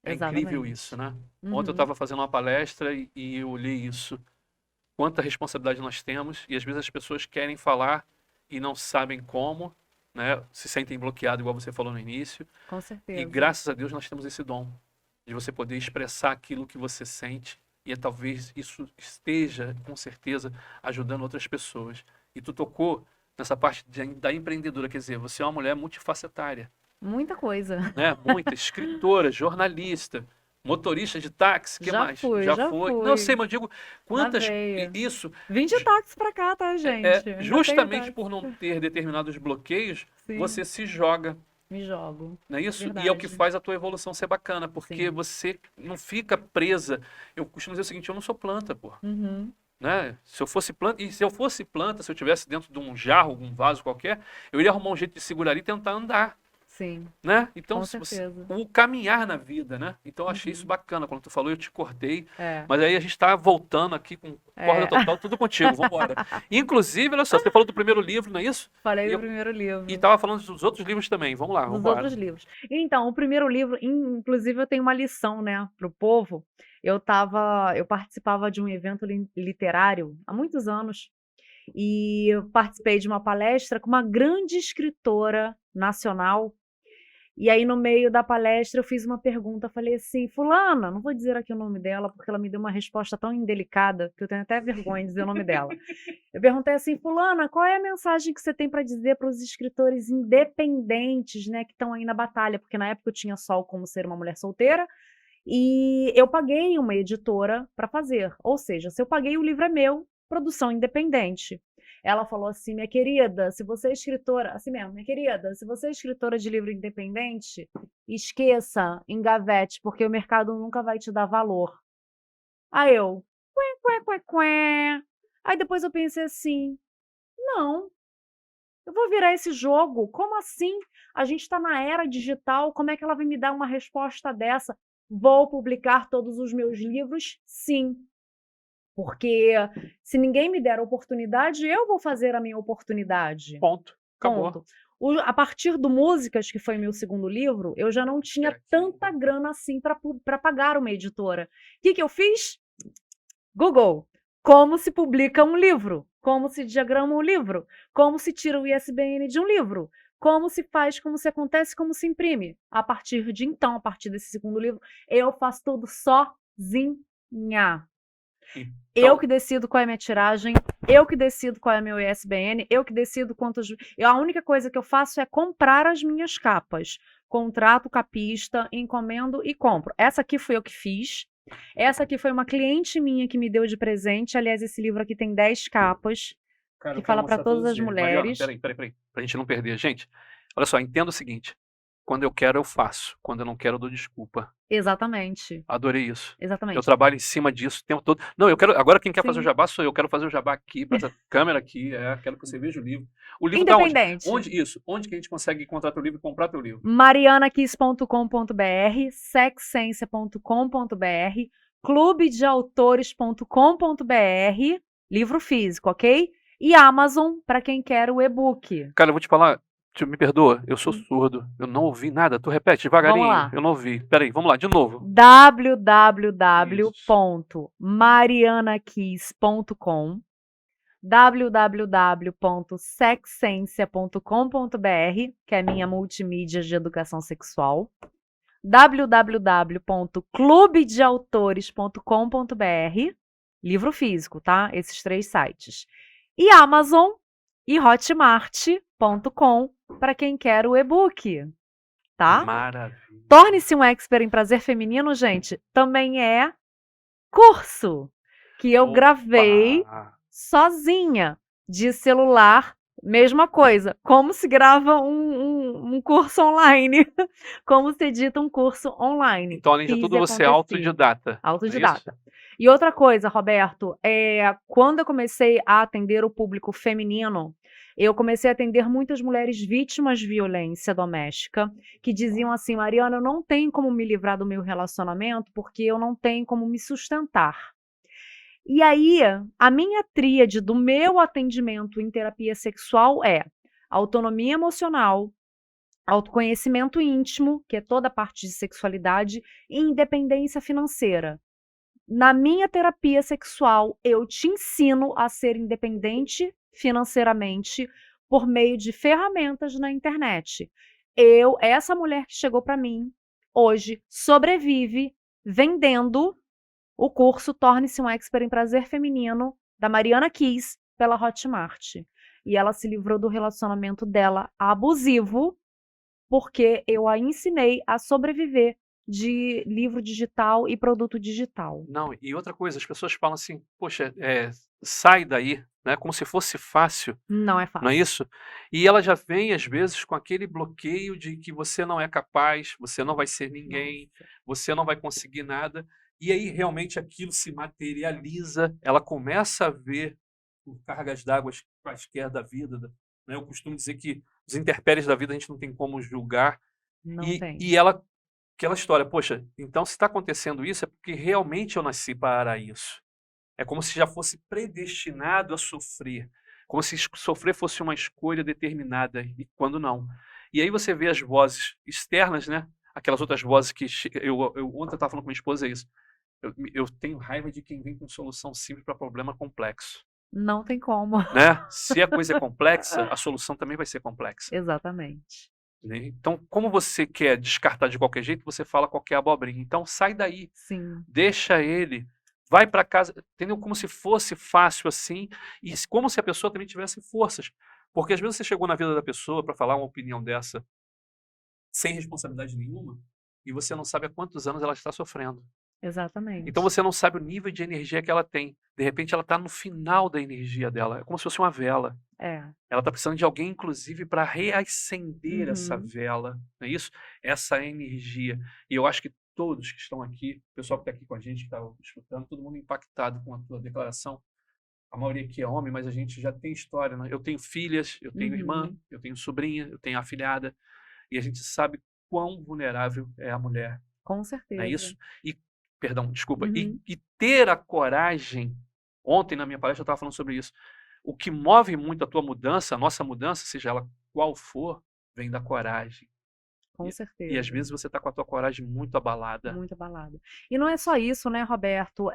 É incrível exatamente. isso, né? Ontem eu Uhum. estava fazendo uma palestra e eu olhei isso. Quanta responsabilidade nós temos e às vezes as pessoas querem falar e não sabem como, né? Se sentem bloqueados, igual você falou no início. Com E certeza. graças a Deus nós temos esse dom de você poder expressar aquilo que você sente e talvez isso esteja, com certeza, ajudando outras pessoas. E tu tocou nessa parte da empreendedora, quer dizer, você é uma mulher multifacetária, Muita coisa. né? Muita escritora, jornalista, motorista de táxi, que Já mais? fui, Já já foi. Não, eu sei, fui. mas eu digo Na quantas veia. isso Vim de táxi pra cá, tá, gente? Ainda tenho justamente táxi. por não ter determinados bloqueios, Sim, você se joga. me jogo. Não é isso? E é o que Verdade. faz a tua evolução ser bacana, porque Sim. você não fica presa. Eu costumo dizer o seguinte, eu não sou planta, pô. Uhum. Né? Se eu fosse planta, e se eu fosse planta, se eu tivesse dentro de um jarro, um vaso qualquer, eu iria arrumar um jeito de segurar ali e tentar andar, Sim, né? Então, com certeza. o caminhar na vida, né? Então, eu achei isso Uhum. bacana. Quando tu falou, eu te cortei. É, Mas aí a gente está voltando aqui com corda é. total, tudo contigo. Vamos embora. Inclusive, olha só, você falou do primeiro livro, não é isso? Falei E do eu primeiro livro. estava falando dos outros livros também. Vamos lá, vamos Dos embora. outros livros. Então, o primeiro livro, inclusive eu tenho uma lição, né, para o povo. Eu participava de um evento literário há muitos anos e eu participei de uma palestra com uma grande escritora nacional. E aí, no meio da palestra, eu fiz uma pergunta, falei assim, fulana, não vou dizer aqui o nome dela, porque ela me deu uma resposta tão indelicada, que eu tenho até vergonha de dizer o nome dela. Eu perguntei assim, fulana, qual é a mensagem que você tem para dizer para os escritores independentes, né, que estão aí na batalha? Porque na época eu tinha só o Como Ser uma Mulher Solteira, e eu paguei uma editora para fazer. Ou seja, se eu paguei, o livro é meu, produção independente. Ela falou assim, minha querida, se você é escritora, assim mesmo, minha querida, se você é escritora de livro independente, esqueça, engavete, porque o mercado nunca vai te dar valor. Aí eu, quê, quê, quê. Aí depois eu pensei assim, não, eu vou virar esse jogo? Como assim? A gente está na era digital, como é que ela vai me dar uma resposta dessa? Vou publicar todos os meus livros? Sim. Porque se ninguém me der oportunidade, eu vou fazer a minha oportunidade. Ponto. Acabou. Ponto. A partir do Músicas, que foi meu segundo livro, eu já não tinha tanta grana assim para pagar uma editora. O que eu fiz? Google. Como se publica um livro? Como se diagrama um livro? Como se tira o ISBN de um livro? Como se faz, como se acontece, como se imprime? A partir de então, a partir desse segundo livro, eu faço tudo sozinha. Eu Então, que decido qual é a minha tiragem, eu que decido qual é o meu ISBN, eu que decido quantos. A única coisa que eu faço é comprar as minhas capas. Contrato capista, encomendo e compro. Essa aqui fui eu que fiz. Essa aqui foi uma cliente minha que me deu de presente. Aliás, esse livro aqui tem 10 capas, cara, que eu quero fala para mostrar todas todos as eles. Mariana, mulheres. peraí, pra gente não perder. Gente, olha só, entenda o seguinte. Quando eu quero, eu faço. Quando eu não quero, eu dou desculpa. Exatamente. Adorei isso. Eu Exatamente. trabalho em cima disso o tempo todo. Não, eu quero. Agora quem quer fazer o Sim. jabá sou eu. Quero fazer o jabá aqui, para essa câmera aqui. Quero que você veja o livro. O livro tá onde? Independente. Onde que a gente consegue encontrar teu livro e comprar teu livro? marianakiss.com.br, sexciência.com.br, clubedeautores.com.br, livro físico, ok? E Amazon para quem quer o e-book. Cara, eu vou te falar. Me perdoa, eu sou surdo. Eu não ouvi nada. Tu repete devagarinho. Vamos lá. Eu não ouvi. Peraí, vamos lá, de novo. www.marianakiss.com, www.sexciência.com.br, que é a minha multimídia de educação sexual, www.clubedeautores.com.br, livro físico, tá? Esses 3 sites. E Amazon e Hotmart.com para quem quer o e-book, tá? Maravilha. Torne-se um expert em prazer feminino, gente, também é curso que eu gravei sozinha, de celular, mesma coisa. Como se grava um curso online, como se edita um curso online. Então, além de Fiz tudo, e você é aconteci. autodidata. Não é Autodidata. isso? E outra coisa, Roberto, quando eu comecei a atender o público feminino, eu comecei a atender muitas mulheres vítimas de violência doméstica, que diziam assim: Mariana, eu não tenho como me livrar do meu relacionamento porque eu não tenho como me sustentar. E aí, a minha tríade do meu atendimento em terapia sexual é autonomia emocional, autoconhecimento íntimo, que é toda a parte de sexualidade, e independência financeira. Na minha terapia sexual, eu te ensino a ser independente financeiramente por meio de ferramentas na internet. Essa mulher que chegou para mim, hoje sobrevive vendendo o curso Torne-se um Expert em Prazer Feminino, da Mariana Kiss, pela Hotmart. E ela se livrou do relacionamento dela abusivo, porque eu a ensinei a sobreviver de livro digital e produto digital. Não, e outra coisa, as pessoas falam assim, poxa, sai daí, né? Como se fosse fácil, Não é não é fácil. isso? E ela já vem, às vezes, com aquele bloqueio de que você não é capaz, você não vai ser ninguém, você não vai conseguir nada. E aí, realmente, aquilo se materializa, ela começa a ver por cargas d'água quaisquer da vida, né? Eu costumo dizer que os intempéries da vida a gente não tem como julgar. Não tem. E ela, aquela história, poxa, então se está acontecendo isso é porque realmente eu nasci para isso. É como se já fosse predestinado a sofrer, como se sofrer fosse uma escolha determinada, e quando não. E aí você vê as vozes externas, né? Aquelas outras vozes que ontem eu estava falando com minha esposa isso. Eu tenho raiva de quem vem com solução simples para problema complexo. Não tem como. Né? Se a coisa é complexa, a solução também vai ser complexa. Exatamente. Né? Então, como você quer descartar de qualquer jeito, você fala qualquer abobrinha. Então, sai daí. Sim. Deixa ele. Vai para casa, entendeu? Como se fosse fácil assim, e como se a pessoa também tivesse forças. Porque às vezes você chegou na vida da pessoa para falar uma opinião dessa sem responsabilidade nenhuma, e você não sabe há quantos anos ela está sofrendo. Exatamente. Então você não sabe o nível de energia que ela tem. De repente ela está no final da energia dela. É como se fosse uma vela. Ela está precisando de alguém, inclusive, para reacender essa vela. Não é isso? Essa energia. E eu acho que todos que estão aqui, o pessoal que está aqui com a gente, que está escutando, todo mundo impactado com a tua declaração. A maioria aqui é homem, mas a gente já tem história. Né? Eu tenho filhas, eu tenho irmã, eu tenho sobrinha, eu tenho afilhada. E a gente sabe quão vulnerável é a mulher. Com certeza. Não é isso? Perdão, desculpa. E ter a coragem, ontem na minha palestra eu estava falando sobre isso, o que move muito a tua mudança, a nossa mudança, seja ela qual for, vem da coragem. Com certeza. E às vezes você está com a tua coragem muito abalada. Muito abalada. E não é só isso, né, Roberto?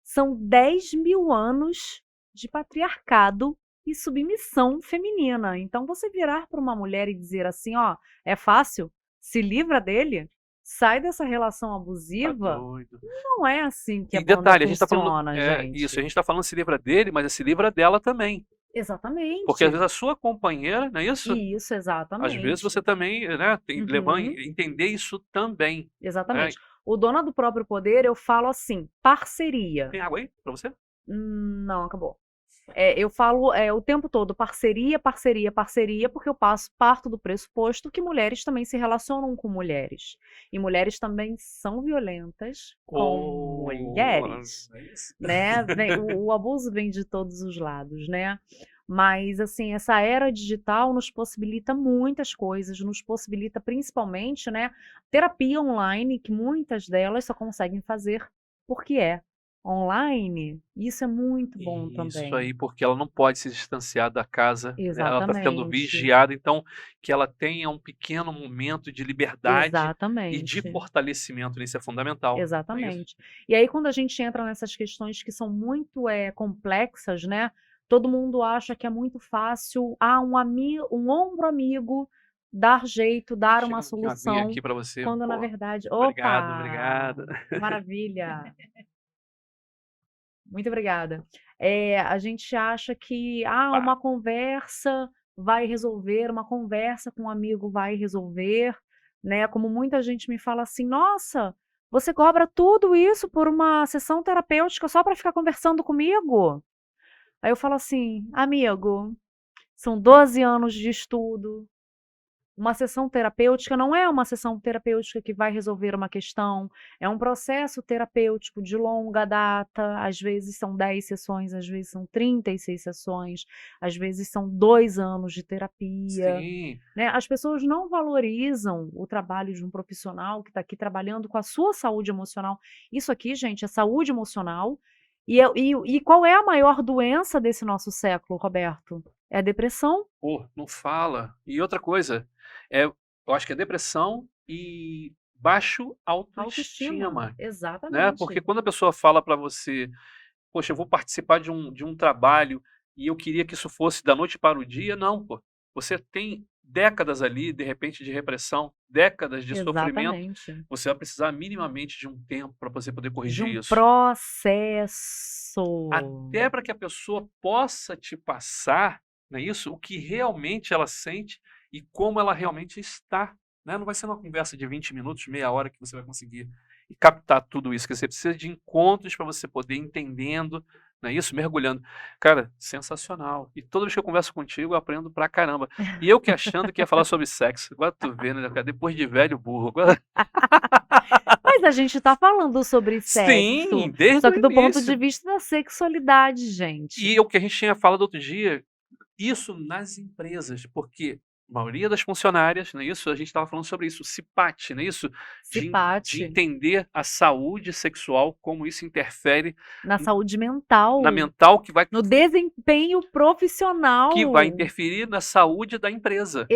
São 10.000 anos de patriarcado e submissão feminina. Então, você virar para uma mulher e dizer assim, ó, é fácil, se livra dele, sai dessa relação abusiva, Tá doido. não é assim que a banda detalhe, a gente está falando, gente. Isso, a gente está falando se livra dele, mas se livra dela também. Exatamente. Porque às vezes a sua companheira, não é isso? Isso, exatamente. Às vezes você também, né, tem que entender isso também. Exatamente. Né? O Dona do Próprio Poder, eu falo assim, parceria. Tem água aí para você? Não, acabou. Eu falo o tempo todo parceria, parceria, parceria, porque eu parto do pressuposto que mulheres também se relacionam com mulheres. E mulheres também são violentas com Oh, mulheres, é isso. né? O abuso vem de todos os lados, né? Mas, assim, essa era digital nos possibilita muitas coisas, nos possibilita principalmente, né, terapia online, que muitas delas só conseguem fazer porque é online. Isso é muito bom Isso também. aí, porque ela não pode se distanciar da casa, né, ela está sendo Exatamente, vigiada, então que ela tenha um pequeno momento de liberdade e de exatamente, fortalecimento, isso é fundamental, não é isso? exatamente. E aí quando a gente entra nessas questões que são muito, complexas, né, todo mundo acha que é muito fácil, um ombro amigo dar jeito, dar uma Chega aqui uma aguinha solução, aqui para você, quando na pô, verdade obrigado, opa, obrigado. que maravilha, muito obrigada. A gente acha que, Pá, uma conversa vai resolver, uma conversa com um amigo vai resolver, né, como muita gente me fala assim: "Nossa, você cobra tudo isso por uma sessão terapêutica só para ficar conversando comigo?". Aí eu falo assim: "Amigo, são 12 anos de estudo, uma sessão terapêutica não é uma sessão terapêutica que vai resolver uma questão, é um processo terapêutico de longa data, às vezes são 10 sessões, às vezes são 36 sessões, às vezes são 2 anos de terapia, sim, né. As pessoas não valorizam o trabalho de um profissional que está aqui trabalhando com a sua saúde emocional. Isso aqui, gente, é saúde emocional, e qual é a maior doença desse nosso século, Roberto? É a depressão. pô, não fala. E outra coisa, eu acho que é depressão e baixo Autoestima, autoestima, né, porque exatamente. quando a pessoa fala para você: "Poxa, eu vou participar de um trabalho e eu queria que isso fosse da noite para o dia", não, pô. Você tem décadas ali, de repente, de repressão, décadas de sofrimento, Exatamente. você vai precisar minimamente de um tempo para você poder De corrigir um isso. processo. Até para que a pessoa possa te passar, não é isso, o que realmente ela sente e como ela realmente está, né. Não vai ser uma conversa de 20 minutos, meia hora que você vai conseguir captar tudo isso, que você precisa de encontros para você poder ir entendendo, não é isso, mergulhando. Cara, sensacional. E toda vez que eu converso contigo eu aprendo pra caramba. E eu que achando que ia falar sobre sexo, agora tu vê, né, cara, depois de velho burro, agora Mas a gente tá falando sobre sexo, sim, desde só o que do ponto de início. vista da sexualidade, gente. E o que a gente tinha falado outro dia, isso nas empresas, porque a maioria das funcionárias, não é isso? A gente estava falando sobre isso, o CIPAT, não é isso? Se De bate entender a saúde sexual, como isso interfere na n- saúde na mental, mental, no desempenho que vai profissional. interferir na saúde da empresa.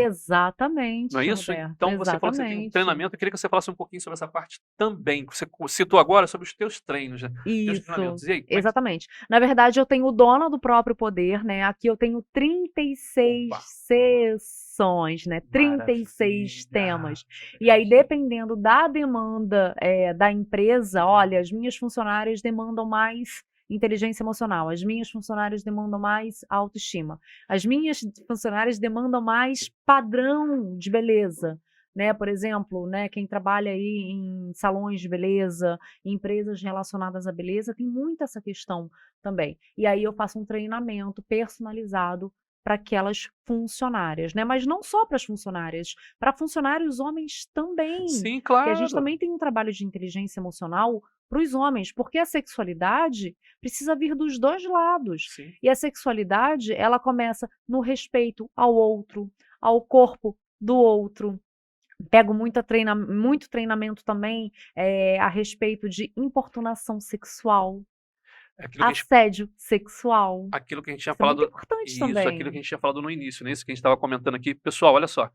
Não é Exatamente, isso? Roberto, Então você falou que você tem um exatamente. treinamento, eu queria que você falasse um pouquinho sobre essa parte também, que você citou agora sobre os teus treinos, né? Teus Isso, treinamentos. E aí, como é que. exatamente. Na verdade, eu tenho Dona do Próprio Poder, né, aqui eu tenho 36 Opa, sessões, né, 36 maravilha. temas. Deixa eu E pegar aí, aqui. dependendo da demanda, da empresa, olha, as minhas funcionárias demandam mais inteligência emocional, as minhas funcionárias demandam mais autoestima, as minhas funcionárias demandam mais padrão de beleza, né, por exemplo, né, quem trabalha aí em salões de beleza, empresas relacionadas à beleza, tem muito essa questão também. E aí eu faço um treinamento personalizado para aquelas funcionárias, né, mas não só para as funcionárias, para funcionários homens também, Sim, que a gente claro. também tem um trabalho de inteligência emocional para os homens, porque a sexualidade precisa vir dos 2 lados. Sim. E a sexualidade, ela começa no respeito ao outro, ao corpo do outro. Pego muito treinamento também, a respeito de importunação sexual, É assédio sexual. aquilo que a gente tinha Isso é muito falado, importante isso, aquilo que também. a gente tinha falado no início, né, isso que a gente estava comentando aqui. Pessoal, olha só,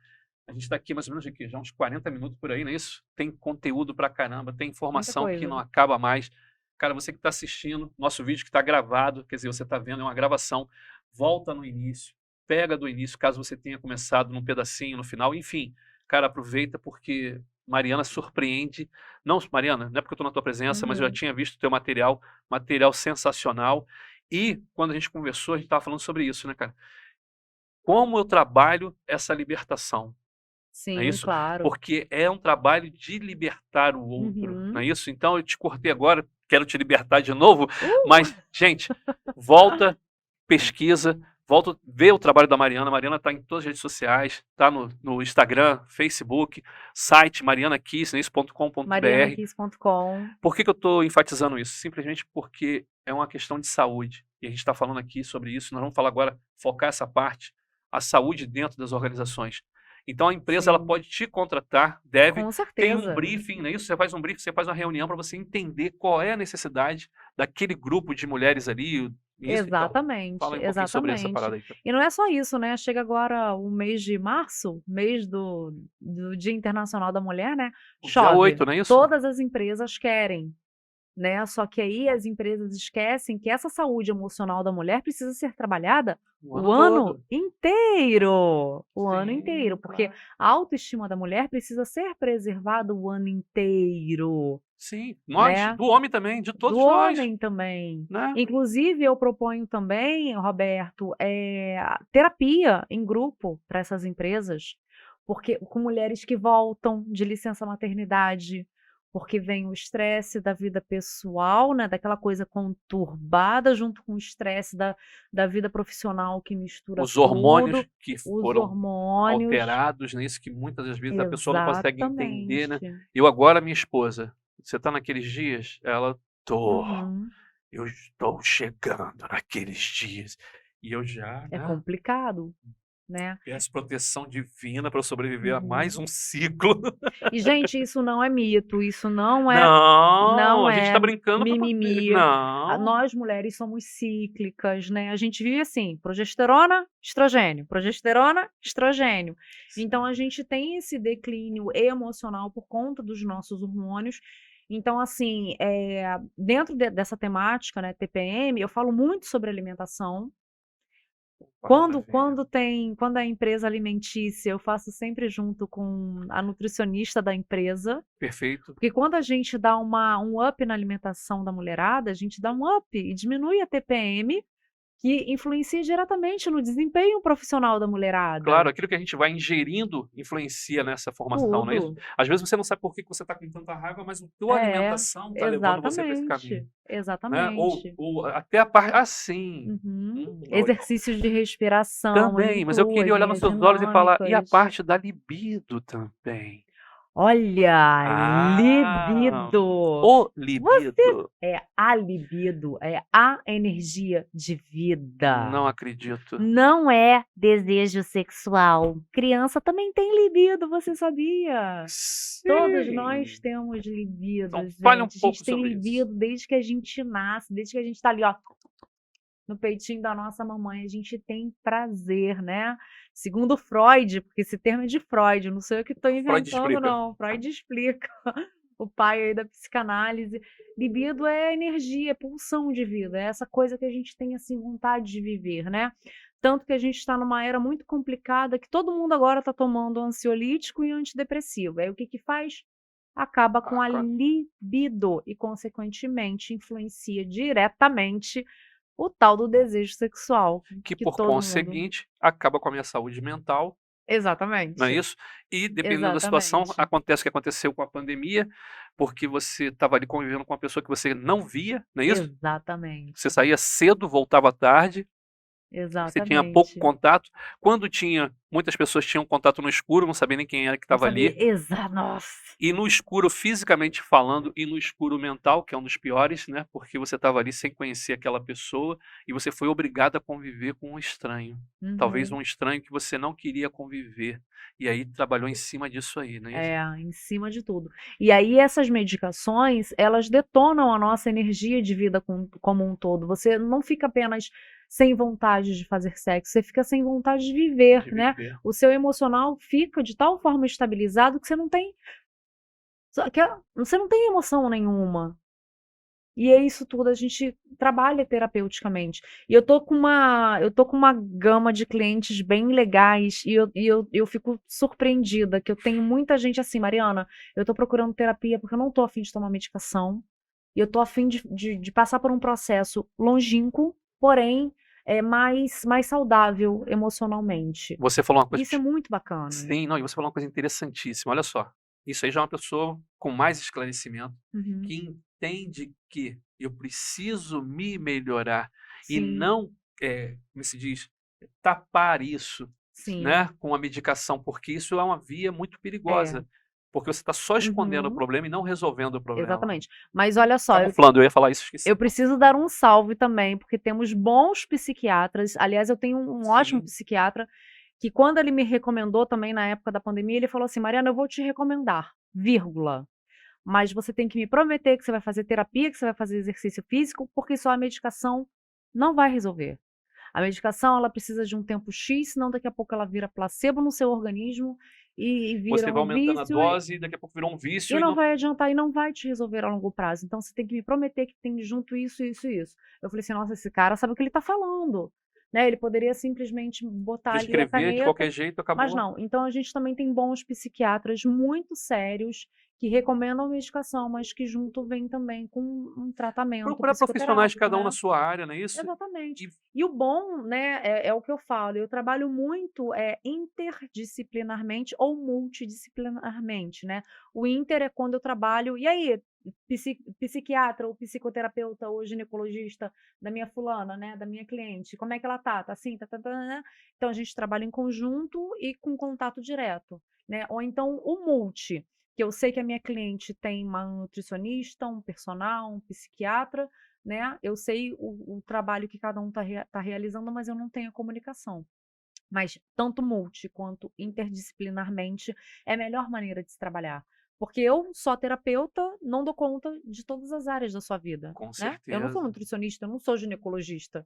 a gente está aqui mais ou menos aqui, já uns 40 minutos por aí, não é isso? Tem conteúdo pra caramba, tem Muita informação que coisa. não acaba mais. Cara, você que está assistindo, nosso vídeo que está gravado, quer dizer, você está vendo, é uma gravação, volta no início, pega do início, caso você tenha começado num pedacinho, no final, enfim. Cara, aproveita porque Mariana surpreende. Não, Mariana, não é porque eu estou na tua presença, mas eu já Uhum. tinha visto o teu material, material sensacional. E quando a gente conversou, a gente estava falando sobre isso, né, cara? Como eu trabalho essa libertação, não é Sim, isso? claro. Porque é um trabalho de libertar o outro, não Uhum. é isso? Então eu te cortei agora, quero te libertar de novo, Uh! mas, gente, volta, pesquisa, volta, vê o trabalho da Mariana. A Mariana está em todas as redes sociais, está no Instagram, Facebook, site marianakiss.com.br. marianakiss.com. Por que eu estou enfatizando isso? Simplesmente porque é uma questão de saúde. E a gente está falando aqui sobre isso. Nós vamos falar agora, focar essa parte, a saúde dentro das organizações. Então a empresa ela Sim, pode te contratar, deve, com tem um certeza. briefing, não é isso? Você faz um briefing, você faz uma reunião para você entender qual é a necessidade daquele grupo de mulheres ali. Isso, então, Exatamente, fala um pouquinho sobre essa exatamente. parada aí. E não é só isso, né? Chega agora o mês de março, mês do Dia Internacional da Mulher, né? O dia Chove. 8, não é isso? Todas as empresas querem, né? Só que aí as empresas esquecem que essa saúde emocional da mulher precisa ser trabalhada O o ano ano todo. inteiro. O ano Sim, inteiro, porque claro. a autoestima da mulher precisa ser preservada o ano inteiro, Sim, nós, né? do homem também, de Do todos nós, homem também. né? Inclusive, eu proponho também, Roberto, terapia em grupo para essas empresas, porque com mulheres que voltam de licença maternidade, porque vem o estresse da vida pessoal, né, daquela coisa conturbada junto com o estresse da vida profissional que mistura Os hormônios tudo, que os foram hormônios. alterados, né? Isso que muitas das vezes a pessoa não consegue entender, né? Exatamente. Eu agora, minha esposa, você tá naqueles dias? Ela, tô, Uhum. eu estou chegando naqueles dias. E eu já, É né? complicado, né? Peço proteção divina para eu sobreviver a Uhum. mais um ciclo. E, gente, isso não é mito, isso Não, não a gente é tá brincando para poder. mimimi. Não. Nós mulheres somos cíclicas, né? A gente vive assim, progesterona, estrogênio, progesterona, estrogênio. Então a gente tem esse declínio emocional por conta dos nossos hormônios. Então, assim, dentro dessa temática, né, TPM, eu falo muito sobre alimentação. Quando é empresa alimentícia, eu faço sempre junto com a nutricionista da empresa, Perfeito. porque quando a gente dá um up na alimentação da mulherada, a gente dá um up e diminui a TPM, que influencia diretamente no desempenho profissional da mulherada. Claro, aquilo que a gente vai ingerindo influencia nessa formação, não é isso? Tudo. Às vezes você não sabe por que você está com tanta raiva, mas a tua É, alimentação está levando você para esse caminho, exatamente, né? exatamente. Ou até a parte assim. Uhum. Olha, Exercícios de respiração, eu também, mas eu incluo queria as olhar nos minhas seus olhos e falar, e a dinâmicas. parte da libido também? Olha, Ah, libido. o libido. É a libido, é a energia de vida. Não acredito. Não é desejo sexual. Criança também tem libido, você sabia? Todos nós Sim. temos libido, Então, fale um gente. A pouco gente tem sobre isso. libido desde que a gente nasce, desde que a gente tá ali, ó, no peitinho da nossa mamãe. A gente tem prazer, né? Segundo Freud, porque esse termo é de Freud, não sei eu que estou Freud inventando, explica. não. Freud explica. O pai aí da psicanálise. Libido é energia, é pulsão de vida, é essa coisa que a gente tem assim vontade de viver, né? Tanto que a gente está numa era muito complicada que todo mundo agora está tomando ansiolítico e antidepressivo. Aí o que que faz? Acaba com a Claro. libido e, consequentemente, influencia diretamente o tal do desejo sexual Que que por todo mundo. conseguinte acaba com a minha saúde mental, não é Exatamente. isso? E dependendo da situação, Exatamente. acontece o que aconteceu com a pandemia, porque você estava ali convivendo com uma pessoa que você não via, não é isso? Exatamente. Você saía cedo, voltava tarde, você tinha pouco Exatamente. contato. Quando tinha, muitas pessoas tinham contato no escuro, não sabia nem quem era que Não estava sabia. ali. Nossa. E no escuro, fisicamente falando, e no escuro mental, que é um dos piores, né? Porque você estava ali sem conhecer aquela pessoa e você foi obrigado a conviver com um estranho. Talvez Uhum. um estranho que você não queria conviver. E aí trabalhou em cima disso aí, não é isso? Em cima de tudo. E aí essas medicações, elas detonam a nossa energia de vida como um todo. Você não fica apenas sem vontade de fazer sexo, você fica sem vontade de viver, De né? viver. O seu emocional fica de tal forma estabilizado que você não tem emoção nenhuma. E é isso tudo, a gente trabalha terapeuticamente. E eu tô com uma gama de clientes bem legais e eu fico surpreendida que eu tenho muita gente assim, Mariana, eu tô procurando terapia porque eu não tô a fim de tomar medicação, e eu tô a fim de passar por um processo longínquo, porém, mais saudável emocionalmente. Você falou uma coisa. Isso é muito bacana. Sim, não, e você falou uma coisa interessantíssima. Olha só, isso aí já é uma pessoa com mais esclarecimento, Uhum. que entende que eu preciso me melhorar e Sim. não como se diz, tapar isso, Sim. né, com a medicação, porque isso é uma via muito perigosa, porque você está só escondendo o Uhum. problema e não resolvendo o problema. Exatamente. Mas olha só, Camuflando, eu ia falar isso, esqueci. eu preciso dar um salve também, porque temos bons psiquiatras. Aliás, eu tenho um ótimo Sim. psiquiatra que quando ele me recomendou também na época da pandemia, ele falou assim: Mariana, eu vou te recomendar, vírgula. Mas você tem que me prometer que você vai fazer terapia, que você vai fazer exercício físico, porque só a medicação não vai resolver. A medicação, ela precisa de um tempo X, senão daqui a pouco ela vira placebo no seu organismo e Você vira vai um aumentando a vício dose e daqui a pouco virou um vício e e não não. vai adiantar e não vai te resolver a longo prazo. Então você tem que me prometer que tem junto isso, isso e isso. Eu falei assim: nossa, esse cara sabe o que ele tá falando. Né? Ele poderia simplesmente botar ali a Prescrever de caneta, qualquer jeito, mas acabou. não. Então a gente também tem bons psiquiatras muito sérios que recomendam medicação, mas que junto vem também com um tratamento Procurar profissionais de psicoterápico, cada um né? na sua área, não é isso? Exatamente. E E o bom, né, é o que eu falo, eu trabalho muito interdisciplinarmente ou multidisciplinarmente, né? O inter é quando eu trabalho, e aí, psiquiatra ou psicoterapeuta ou ginecologista da minha fulana, né, da minha cliente, como é que ela tá? Tá assim, né? Então a gente trabalha em conjunto e com contato direto, né? Ou então o multi, que eu sei que a minha cliente tem uma nutricionista, um personal, um psiquiatra, né? Eu sei o trabalho que cada um está realizando, mas eu não tenho a comunicação. Mas tanto multi quanto interdisciplinarmente é a melhor maneira de se trabalhar. Porque eu, só terapeuta, não dou conta de todas as áreas da sua vida, com né? Eu não sou certeza. nutricionista, eu não sou ginecologista.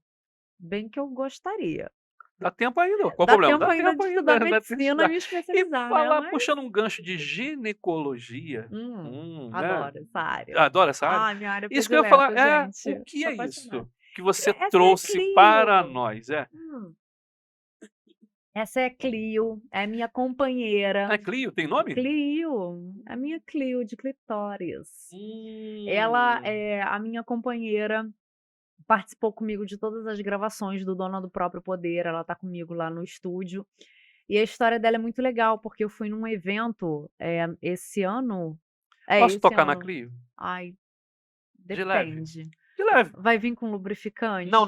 Bem que eu gostaria. Dá tempo ainda, qual o Dá problema? tempo Dá ainda tempo de ainda, estudar dá tempo de medicina e estudar. me E especializar, né? falar, Mas, puxando um gancho de ginecologia, né? adoro essa área. Adora essa área? Ah, minha área Isso que eu ia falar, predileta, gente. o que Sou é apaixonada. isso que você Essa é a trouxe para Clio. nós? Hum. Essa é a Clio, é minha companheira. É Clio, tem nome? Clio, a minha Clio de clitóris. Ela é a minha companheira, participou comigo de todas as gravações do Dona do Próprio Poder, ela tá comigo lá no estúdio. E a história dela é muito legal, porque eu fui num evento esse ano. Posso Esse tocar na ano. Clio? Ai, De leve. depende. De leve. Vai vir com lubrificante? Não.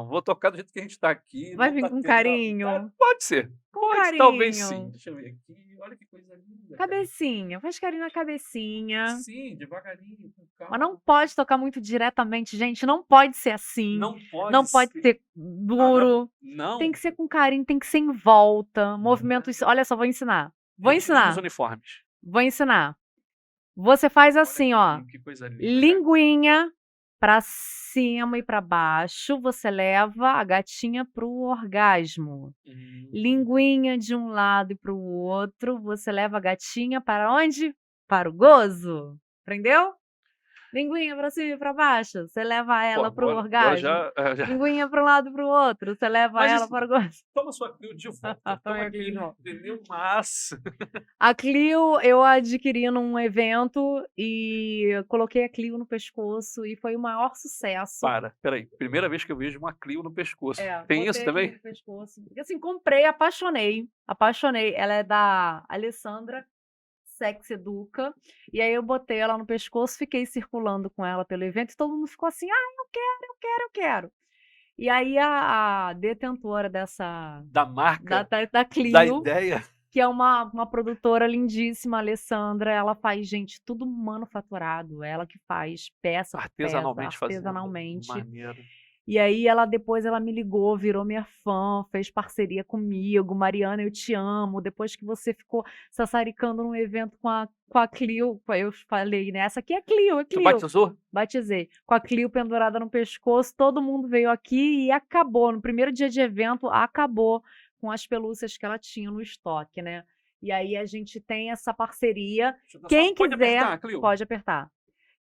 Vou tocar do jeito que a gente tá aqui. Vai Não vir tá com tendo nada. carinho? Pode ser. Com Pode, talvez carinho. sim. Deixa eu ver aqui. Olha que coisa linda. Cabecinha, faz carinho na cabecinha. Sim, devagarinho, com Mas não calma. pode tocar muito diretamente, gente. Não pode ser assim. Não pode Não pode ser. ser duro. Não. Tem que ser com carinho, tem que ser em volta. Movimentos. Olha só, vou ensinar. Vou É digno dos ensinar. uniformes. Vou ensinar. Você faz assim, ó. Que coisa linda. Linguinha pra cima e pra baixo. Você leva a gatinha pro orgasmo. Linguinha de um lado e pro outro. Você leva a gatinha para onde? Para o gozo. Aprendeu? Linguinha pra cima e pra baixo, você leva ela pro Agora orgasmo. já. Linguinha pra um lado e pro outro, você leva Mas ela isso- para o gozo. Toma sua Clio de volta. Toma Minha aqui, Clio de volta. entendeu? Mas. A Clio eu adquiri num evento e coloquei a Clio no pescoço e foi o maior sucesso. Peraí. Primeira vez que eu vejo uma Clio no pescoço. Tem Botei isso a Clio também? no pescoço. E assim, comprei, apaixonei. Ela é da Alessandra Sex Educa. E aí eu botei ela no pescoço, fiquei circulando com ela pelo evento e todo mundo ficou assim: ah, eu quero. E aí a detentora Da marca? da Clio, Da ideia? que é uma produtora lindíssima, Alessandra, ela faz, gente, tudo manufaturado, ela que faz peça por peça, Artesanalmente fazendo. artesanalmente. Maneiro. E aí depois ela me ligou, virou minha fã, fez parceria comigo. Mariana, eu te amo. Depois que você ficou sassaricando num evento com a Clio, eu falei, né? Essa aqui é Clio, é Tu Clio. batizou? Batizei. Com a Clio pendurada no pescoço, todo mundo veio aqui e acabou. No primeiro dia de evento, acabou com as pelúcias que ela tinha no estoque, né? E aí a gente tem essa parceria. Quem Pode quiser, apertar, Clio? pode apertar.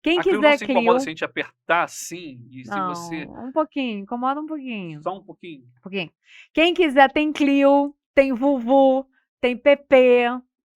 Quem A Clio não quiser se incomoda Clio. se a gente apertar assim? E se Não, você. um pouquinho, incomoda um pouquinho. Só um pouquinho? Um pouquinho. Quem quiser tem Clio, tem Vuvu, tem PP,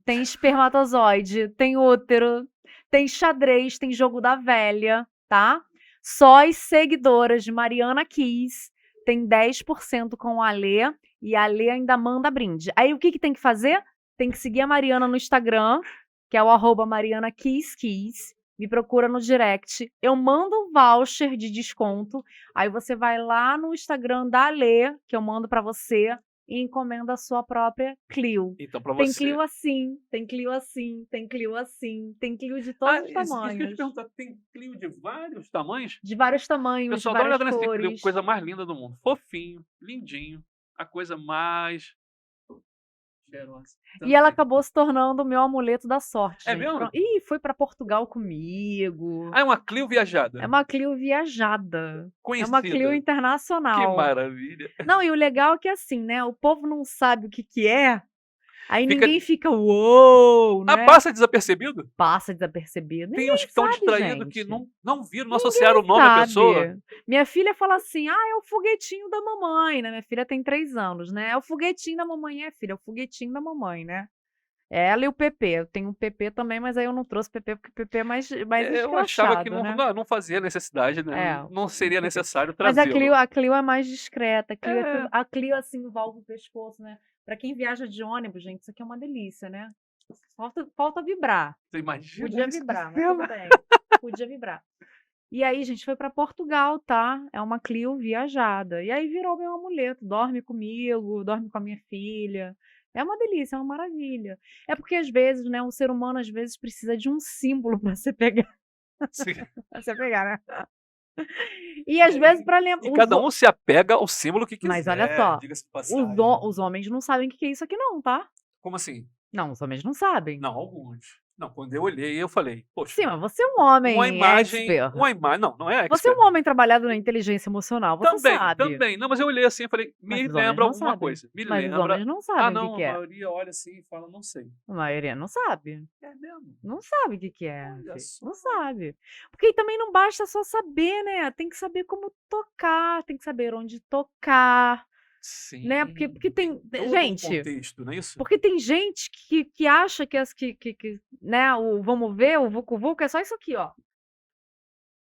tem espermatozoide, tem útero, tem xadrez, tem jogo da velha, tá? Só as seguidoras de Mariana Kiss tem 10% com a Alê e a Alê ainda manda brinde. Aí o que tem que fazer? Tem que seguir a Mariana no Instagram, que é o @MarianaKissKiss. Me procura no direct. Eu mando voucher de desconto. Aí você vai lá no Instagram da Alê, que eu mando para você, e encomenda a sua própria Clio. Então, para Tem você. Clio assim, tem Clio assim, tem Clio assim, tem Clio de Ah, todos os isso que eu ia te tamanhos. perguntar, tem Clio de vários tamanhos? De vários tamanhos, de Pessoal, dá uma várias olhada nesse Clio, cores. coisa mais linda do mundo. Fofinho, lindinho, a coisa mais cheirosa. E ela Também. acabou se tornando o meu amuleto da sorte, É gente. mesmo? Ih, foi para Portugal comigo. Ah, é uma Clio É viajada. uma Clio viajada. É uma Clio Conhecida. Que internacional. maravilha. Não, e o legal é que assim, né, o povo não sabe o que que é, aí Fica... ninguém fica uou, Ah, né? passa desapercebido? Passa desapercebido. Tem Ninguém uns que estão sabe, distraídos que gente. não viram, não associaram o nome à pessoa. Sabe? Minha filha fala assim: ah, é o foguetinho da mamãe, né? Minha filha tem 3 anos, né? É o foguetinho da mamãe, filha, é o foguetinho da mamãe, né? Ela e o Pepe. Eu tenho o Pepe também, mas aí eu não trouxe o Pepe porque o Pepe é mais Eu achava que escrachado, né? não fazia necessidade, né? É, Não seria o Pepe. necessário Mas trazê-lo. a Clio é mais discreta. É, A Clio assim envolve o pescoço, né? Pra quem viaja de ônibus, gente, isso aqui é uma delícia, né? Falta vibrar. você imagina Podia isso vibrar, de mas tudo cena? bem. Podia vibrar. E aí, gente, foi pra Portugal, tá? É uma Clio viajada. E aí virou meu amuleto. Dorme comigo, dorme com a minha filha. É uma delícia, é uma maravilha. É porque às vezes, né, o ser humano às vezes precisa de um símbolo pra você pegar, Sim. pra você pegar, né? E às vezes para lembrar E cada um se apega ao símbolo que quiser. Mas olha só, diga-se de passagem. os homens não sabem o que que é isso aqui não, tá? Como assim? Não, os homens não sabem. Não, alguns. Não, quando eu olhei, eu falei, poxa, Sim, mas você é um homem expert. não é Você é expert. um homem trabalhado na inteligência emocional, você sabe. Também. Não, mas eu olhei assim e falei, Mas me os homens lembra não alguma sabem. coisa. Me Mas os lembra. homens não Ah, sabem o não, que que a é. maioria olha assim e fala, não sei. A maioria não sabe. É mesmo? Não sabe o que que é, Olha filho. só. Não sabe. Porque também não basta só saber, né? Tem que saber como tocar, tem que saber onde tocar, Sim. né? Porque tem Todo um gente, contexto, não é isso? porque tem gente que acha que né, o vamos ver, o vucu vucu é só isso aqui, ó.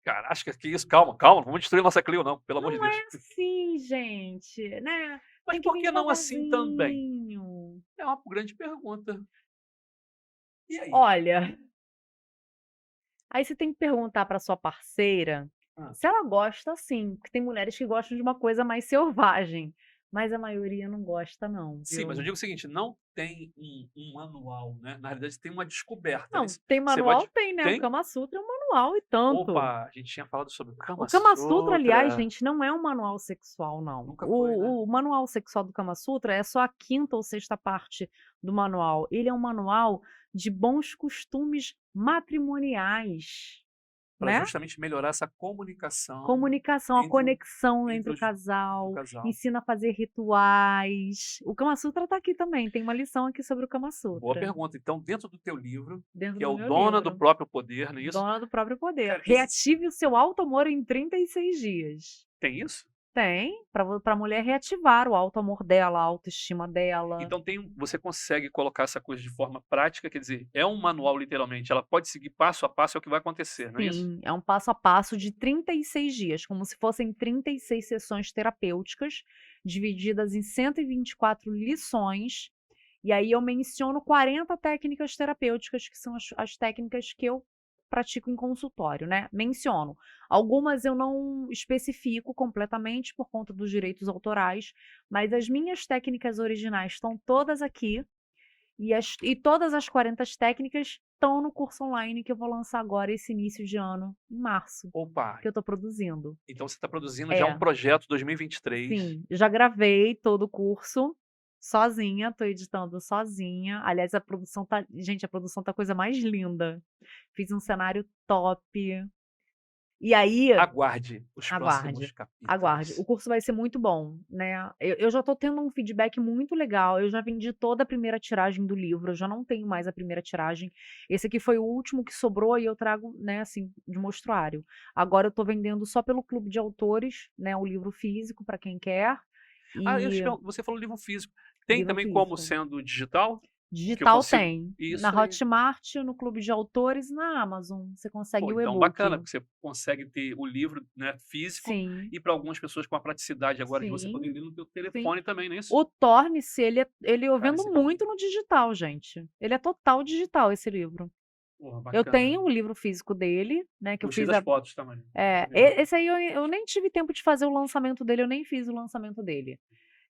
Cara, acho que isso. Calma, calma. Não vamos destruir nossa Clio, não. Pelo amor de Não Deus. é assim, gente, né? Mas Tem que por vir que não assim também? devagarzinho. É uma grande pergunta. E aí? Olha, aí você tem que perguntar para sua parceira Ah. se ela gosta assim, porque tem mulheres que gostam de uma coisa mais selvagem, mas a maioria não gosta não, Sim, mas eu viu? digo o seguinte, não tem um manual, né? Na realidade, tem uma descoberta. Não, ali. tem Você vai manual, tem, né? O tem? Kama Sutra é um manual e tanto. Opa, a gente tinha falado sobre o Kama O Kama Sutra, aliás, Sutra. gente, não é um manual sexual, não. Nunca foi, né? O manual sexual do Kama Sutra é só a 5ª ou 6ª parte do manual. Ele é um manual de bons costumes matrimoniais, Para né? justamente melhorar essa comunicação Comunicação, a entre conexão entre entre o do casal, casal. ensina a fazer rituais. O Kama Sutra tá aqui também, tem uma lição aqui sobre o Kama Boa Sutra, pergunta. Então, dentro do teu livro, dentro que é do o meu Dona do livro. Próprio Poder, não é isso? Dona do Próprio Poder. Cara, Reative o seu auto-amor em 36 dias. Tem isso? Tem, pra mulher reativar o auto-amor dela, a autoestima dela. Então você consegue colocar essa coisa de forma prática, quer dizer, é um manual literalmente, ela pode seguir passo a passo, é o que vai acontecer, não é isso? Sim, é um passo a passo de 36 dias, como se fossem 36 sessões terapêuticas, divididas em 124 lições. E aí eu menciono 40 técnicas terapêuticas, que são as técnicas que eu pratico em consultório, né? Menciono. Algumas eu não especifico completamente por conta dos direitos autorais, mas as minhas técnicas originais estão todas aqui. E todas as 40 técnicas estão no curso online que eu vou lançar agora, esse início de ano, em março, Opa, que eu estou produzindo. então você está produzindo já um projeto 2023. Sim, já gravei todo o curso sozinha, estou editando sozinha. Aliás, a produção tá, gente, a produção tá a coisa mais linda. Fiz um cenário top. E aí, Aguarde os próximos capítulos. aguarde. O curso vai ser muito bom, né? Eu já estou tendo um feedback muito legal. Eu já vendi toda a primeira tiragem do livro. Eu já não tenho mais a primeira tiragem. Esse aqui foi o último que sobrou e eu trago, né, assim, de mostruário. Agora eu estou vendendo só pelo Clube de Autores, né, o livro físico para quem quer. Você falou livro físico. Tem Livro também como físico. sendo digital? Digital consigo- tem. Isso Na aí. Hotmart, no Clube de Autores e na Amazon. Você consegue o Então e-book. bacana, porque você consegue ter o livro, né, físico Sim. e para algumas pessoas com a praticidade agora de você Sim. poder ler no teu telefone também, não é isso? O Torne-se, ele eu Cara, vendo esse é muito no digital, gente. Ele é total digital, esse livro. Porra, Eu bacana. tenho um livro físico dele, né, que eu Gostei fiz das a... fotos também. Esse aí eu nem tive tempo de fazer o lançamento dele, eu nem fiz o lançamento dele.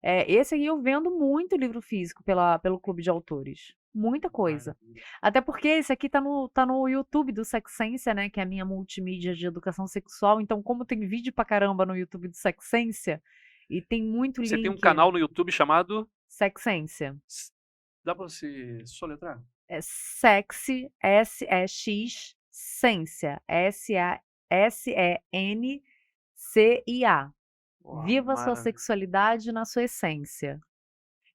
Esse aí eu vendo muito livro físico pelo Clube de Autores. Muita coisa. Maravilha. Até porque esse aqui tá no YouTube do Sexência, né? Que é a minha multimídia de educação sexual. Então, como tem vídeo pra caramba no YouTube do Sexência, e tem muito Você tem um link. canal no YouTube chamado... Sexência. Dá pra você soletrar? É sexy, S-E-X, Cência, S-E-N-C-I-A. Porra, Viva sua maravilha. sexualidade na sua essência.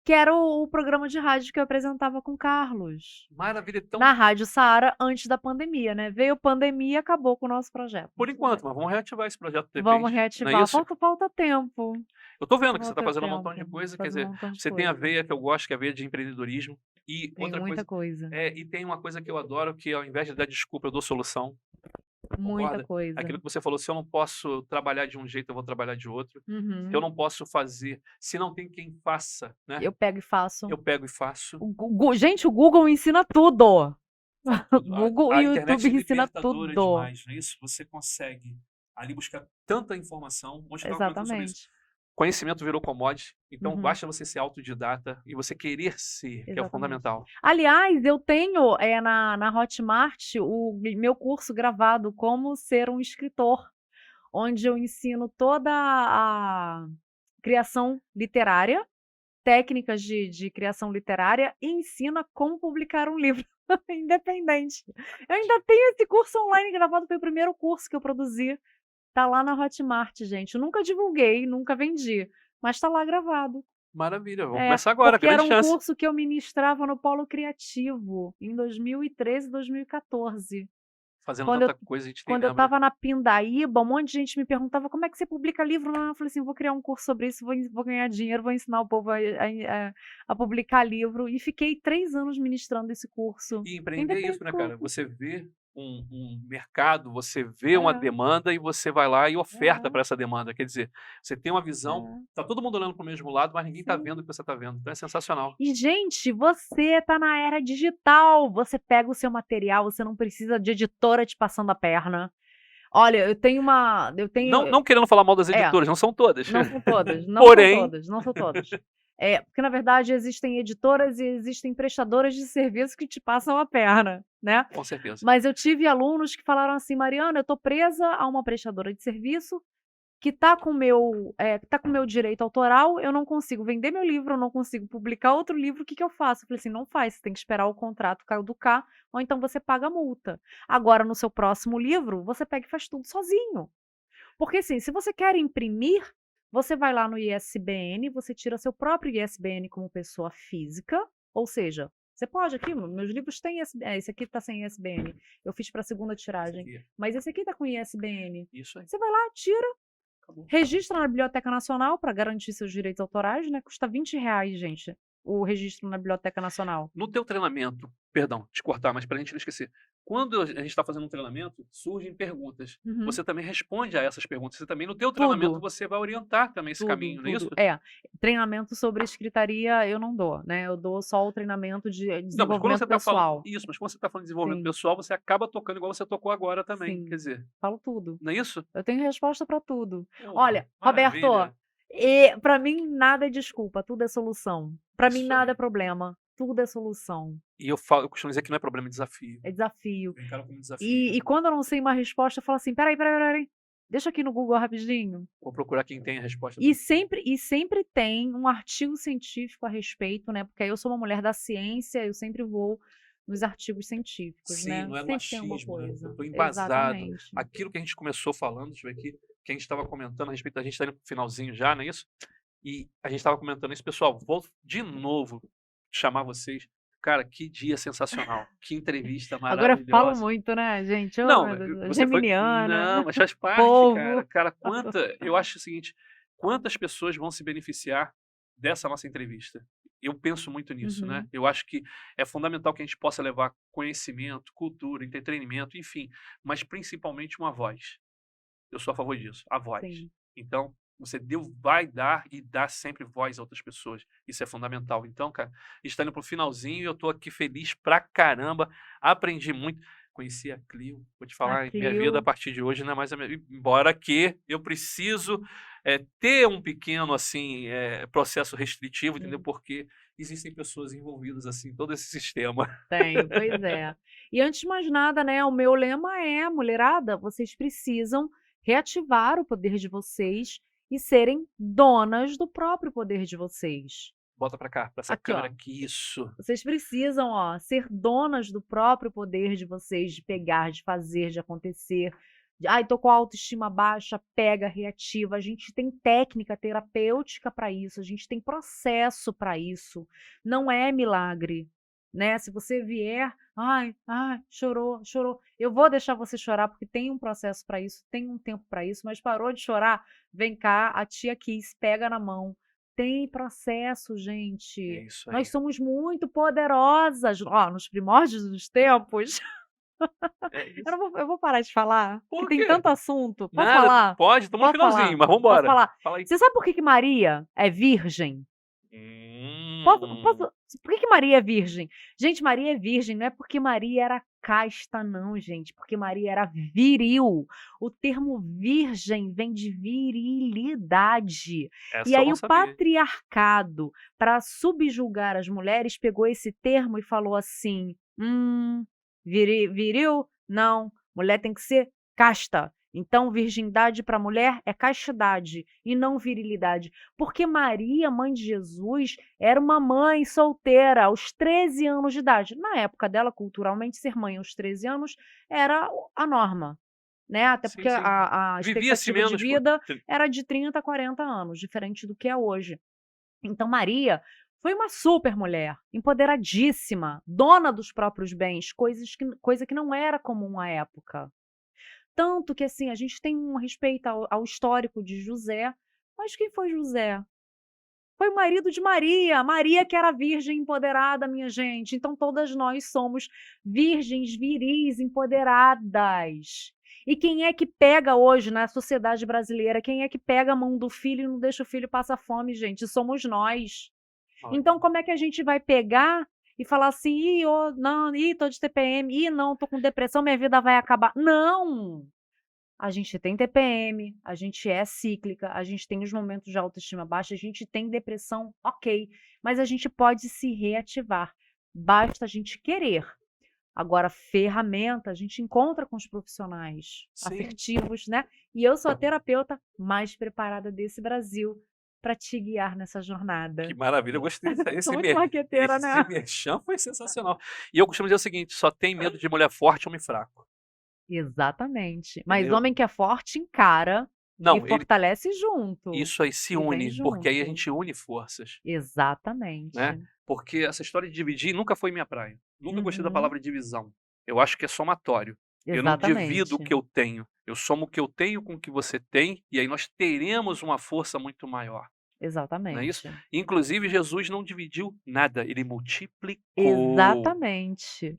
Que era o programa de rádio que eu apresentava com o Carlos. Maravilha. Então, Na Rádio Saara, antes da pandemia, né? Veio a pandemia e acabou com o nosso projeto. por enquanto, mas vamos reativar esse projeto de Vamos repente, não é reativar. isso? Falta tempo. Eu tô vendo que você tá Falta fazendo um montão de tempo. coisa, quer Fazer um dizer, montão de você tem a coisa. veia que eu gosto, que é a veia de empreendedorismo. E Tem outra muita coisa, coisa. e tem uma coisa que eu adoro, que ao invés de dar desculpa, eu dou solução. Muita Concorda? coisa. Aquilo que você falou, se eu não posso trabalhar de um jeito, eu vou trabalhar de outro. Se eu Uhum. não posso fazer, se não tem quem faça, né? Eu pego e faço. Eu pego e faço. Gente, o Google ensina tudo. Falo tudo. Google A e o internet YouTube é ensina libertadora tudo. demais, não é isso? Você consegue ali buscar tanta informação. Hoje eu estava comentando sobre isso. Exatamente. Conhecimento virou commodity, então Uhum. basta você ser autodidata e você querer ser, que é o Exatamente. fundamental. Aliás, eu tenho na Hotmart o meu curso gravado Como Ser um Escritor, onde eu ensino toda a criação literária, técnicas de criação literária e ensino a como publicar um livro independente. Eu ainda tenho esse curso online gravado, foi o primeiro curso que eu produzi. Tá lá na Hotmart, gente. Eu nunca divulguei, nunca vendi, mas tá lá gravado. Maravilha, vamos começar agora, Porque era grande um chance. curso que eu ministrava no Polo Criativo em 2013, 2014. Fazendo Quando eu, tanta coisa, a gente nem quando eu lembra. tava na Pindaíba, um monte de gente me perguntava como é que você publica livro. Eu falei assim, vou criar um curso sobre isso, vou ganhar dinheiro, vou ensinar o povo a publicar livro. E fiquei 3 anos ministrando esse curso. E empreender é isso, né, cara? Você vê um mercado, você vê É. uma demanda e você vai lá e oferta É. para essa demanda. Quer dizer, você tem uma visão, tá todo mundo olhando para o mesmo lado, mas ninguém tá Sim. vendo o que você tá vendo. Então é sensacional. E, gente, você tá na era digital. Você pega o seu material, você não precisa de editora te passando a perna. Olha, eu tenho uma. Não querendo falar mal das editoras, não são todas. Não são todas. Não Porém... são todas. Não são todas. Porque, na verdade, existem editoras e existem prestadoras de serviço que te passam a perna, né? Com certeza. Mas eu tive alunos que falaram assim, Mariana, eu tô presa a uma prestadora de serviço que tá com meu direito autoral, eu não consigo vender meu livro, eu não consigo publicar outro livro, o que eu faço? Eu falei assim, não faz, você tem que esperar o contrato caducar, ou então você paga a multa. Agora, no seu próximo livro, você pega e faz tudo sozinho. Porque, assim, se você quer imprimir, você vai lá no ISBN, você tira seu próprio ISBN como pessoa física, ou seja, você pode aqui, meus livros têm ISBN, esse aqui tá sem ISBN, eu fiz para a segunda tiragem, mas esse aqui tá com ISBN. Isso aí. Você vai lá, tira, Acabou. registra na Biblioteca Nacional para garantir seus direitos autorais, né? Custa R$20, gente, o registro na Biblioteca Nacional. No teu treinamento, perdão, te cortar, mas para a gente não esquecer, quando a gente está fazendo um treinamento, surgem perguntas. Uhum. Você também responde a essas perguntas. Você também, no teu treinamento, Tudo. você vai orientar também esse caminho, não é isso? Treinamento sobre escritaria eu não dou, né? Eu dou só o treinamento de Não, mas quando desenvolvimento você tá pessoal. falando isso, mas quando você está falando de desenvolvimento Sim. pessoal, você acaba tocando igual você tocou agora também, Sim. quer dizer, Falo tudo. não é isso? Eu tenho resposta para tudo. Porra, Olha, maravilha. Roberto, para mim nada é desculpa, tudo é solução. Para mim Isso nada aí. é problema, tudo é solução. E eu costumo dizer que não é problema, é desafio. É desafio. Eu encaro como desafio. E quando eu não sei uma resposta, eu falo assim, peraí, deixa aqui no Google rapidinho. Vou procurar quem tem a resposta. E sempre tem um artigo científico a respeito, né? Porque eu sou uma mulher da ciência, eu sempre vou nos artigos científicos, Sim, né? não é no Sempre tem uma achismo, né? coisa. Eu tô embasado. Exatamente. Aquilo que a gente começou falando, deixa eu ver aqui, que a gente estava comentando a respeito, a gente está indo pro finalzinho já, não é isso? E a gente estava comentando isso, pessoal, vou de novo chamar vocês. Cara, que dia sensacional, que entrevista Agora eu maravilhosa. falo muito, né, gente? Oh, Não, meu Deus, você foi... geminiana. Não, mas faz parte, Povo. cara. Eu acho o seguinte, quantas pessoas vão se beneficiar dessa nossa entrevista? Eu penso muito nisso, né? Eu acho que é fundamental que a gente possa levar conhecimento, cultura, entretenimento, enfim, mas principalmente uma voz. Eu sou a favor disso, a voz. Sim. Então, você vai dar e dá sempre voz a outras pessoas. Isso é fundamental. Então, cara, está indo pro finalzinho e eu tô aqui feliz pra caramba. Aprendi muito. conheci a Clio. Vou te A falar, minha vida a Clio. partir de hoje não é mais a mesma. Embora que eu preciso ter um pequeno assim processo restritivo, entendeu? Porque existem pessoas envolvidas assim, em todo esse sistema. Tem, pois é. E antes de mais nada, né, o meu lema é: mulherada, vocês precisam reativar o poder de vocês e serem donas do próprio poder de vocês. Bota pra cá, pra essa Aqui, câmera ó. aqui, isso. Vocês precisam, ó, ser donas do próprio poder de vocês, de pegar, de fazer, de acontecer. Ai, tô com a autoestima baixa, pega, reativa. A gente tem técnica terapêutica para isso, a gente tem processo para isso. Não é milagre, né? Se você vier, ai, chorou, chorou. Eu vou deixar você chorar porque tem um processo para isso, tem um tempo para isso, mas parou de chorar? Vem cá, a tia quis, pega na mão. Tem processo, É gente. isso aí. Nós somos muito poderosas. Ó, nos primórdios dos tempos. É isso. Eu vou parar de falar, Por porque tem quê? tanto assunto. Posso Nada, falar? pode, estamos no Posso falar? finalzinho, mas Posso vambora. falar? Fala aí. Você sabe por que Maria é virgem? Por que Maria é virgem? Gente, Maria é virgem, não é porque Maria era casta, não, gente. Porque Maria era viril. O termo virgem vem de virilidade. Essa E eu aí não o sabia. patriarcado, para subjugar as mulheres, pegou esse termo e falou assim: viril? Não, mulher tem que ser casta. Então, virgindade para mulher é castidade e não virilidade. Porque Maria, mãe de Jesus, era uma mãe solteira aos 13 anos de idade. Na época dela, culturalmente, ser mãe aos 13 anos era a norma, né? Até porque Sim, sim. a Vivia-se expectativa de menos. vida era de 30 a 40 anos, diferente do que é hoje. Então, Maria foi uma super mulher, empoderadíssima, dona dos próprios bens, coisa que não era comum à época. Tanto que, assim, a gente tem um respeito ao histórico de José, mas quem foi José? Foi o marido de Maria, Maria que era virgem empoderada, minha gente. Então, todas nós somos virgens viris empoderadas. E quem é que pega hoje na sociedade brasileira? Quem é que pega a mão do filho e não deixa o filho passar fome, gente? Somos nós. Olha. Então, como é que a gente vai pegar e falar assim: não, tô de TPM, não, tô com depressão, minha vida vai acabar? Não! A gente tem TPM, a gente é cíclica, a gente tem os momentos de autoestima baixa, a gente tem depressão, ok, mas a gente pode se reativar, basta a gente querer. Agora, ferramenta a gente encontra com os profissionais afetivos, né? E eu sou a terapeuta mais preparada desse Brasil para te guiar nessa jornada. Que maravilha, eu gostei. Sou muito marqueteira, né? Esse merchan foi sensacional. E eu costumo dizer o seguinte: só tem medo de mulher forte, homem fraco. Exatamente. Mas Entendeu? homem que é forte encara Não, e fortalece junto. isso aí se E vem une, porque aí a junto. gente une forças, Exatamente. né? Porque essa história de dividir nunca foi minha praia. Nunca gostei da Uhum. palavra divisão. Eu acho que é somatório. Eu não divido o que eu tenho. Eu somo o que eu tenho com o que você tem, e aí nós teremos uma força muito maior. Exatamente. Não é isso? Inclusive, Jesus não dividiu nada, ele multiplicou. Exatamente.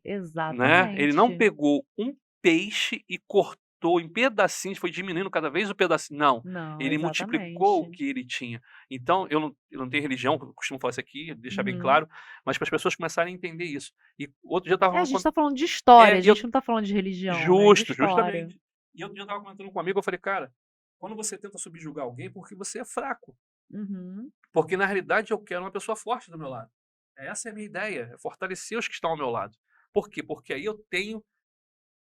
Né? Ele não pegou um peixe e cortou em pedacinhos, foi diminuindo cada vez o pedacinho. Não, ele multiplicou o que ele tinha. Então, eu não tenho religião, eu costumo falar isso aqui, deixar bem claro, mas para as pessoas começarem a entender isso. E outro dia eu estava a gente está falando de história, a gente não está falando de religião. Justo, né? De história. justamente. E outro dia eu estava comentando com um amigo, eu falei, cara, quando você tenta subjugar alguém, é porque você é fraco. Uhum. Porque na realidade eu quero uma pessoa forte do meu lado. Essa é a minha ideia, é fortalecer os que estão ao meu lado. Por quê? Porque aí eu tenho.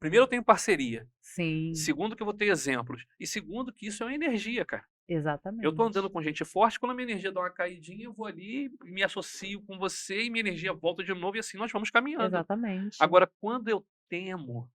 Primeiro, eu tenho parceria. Sim. Segundo, que eu vou ter exemplos. E segundo, que isso é uma energia, cara. Exatamente. Eu tô andando com gente forte, quando a minha energia dá uma caidinha, eu vou ali, me associo com você e minha energia volta de novo e assim nós vamos caminhando. Exatamente. Agora, quando eu temo,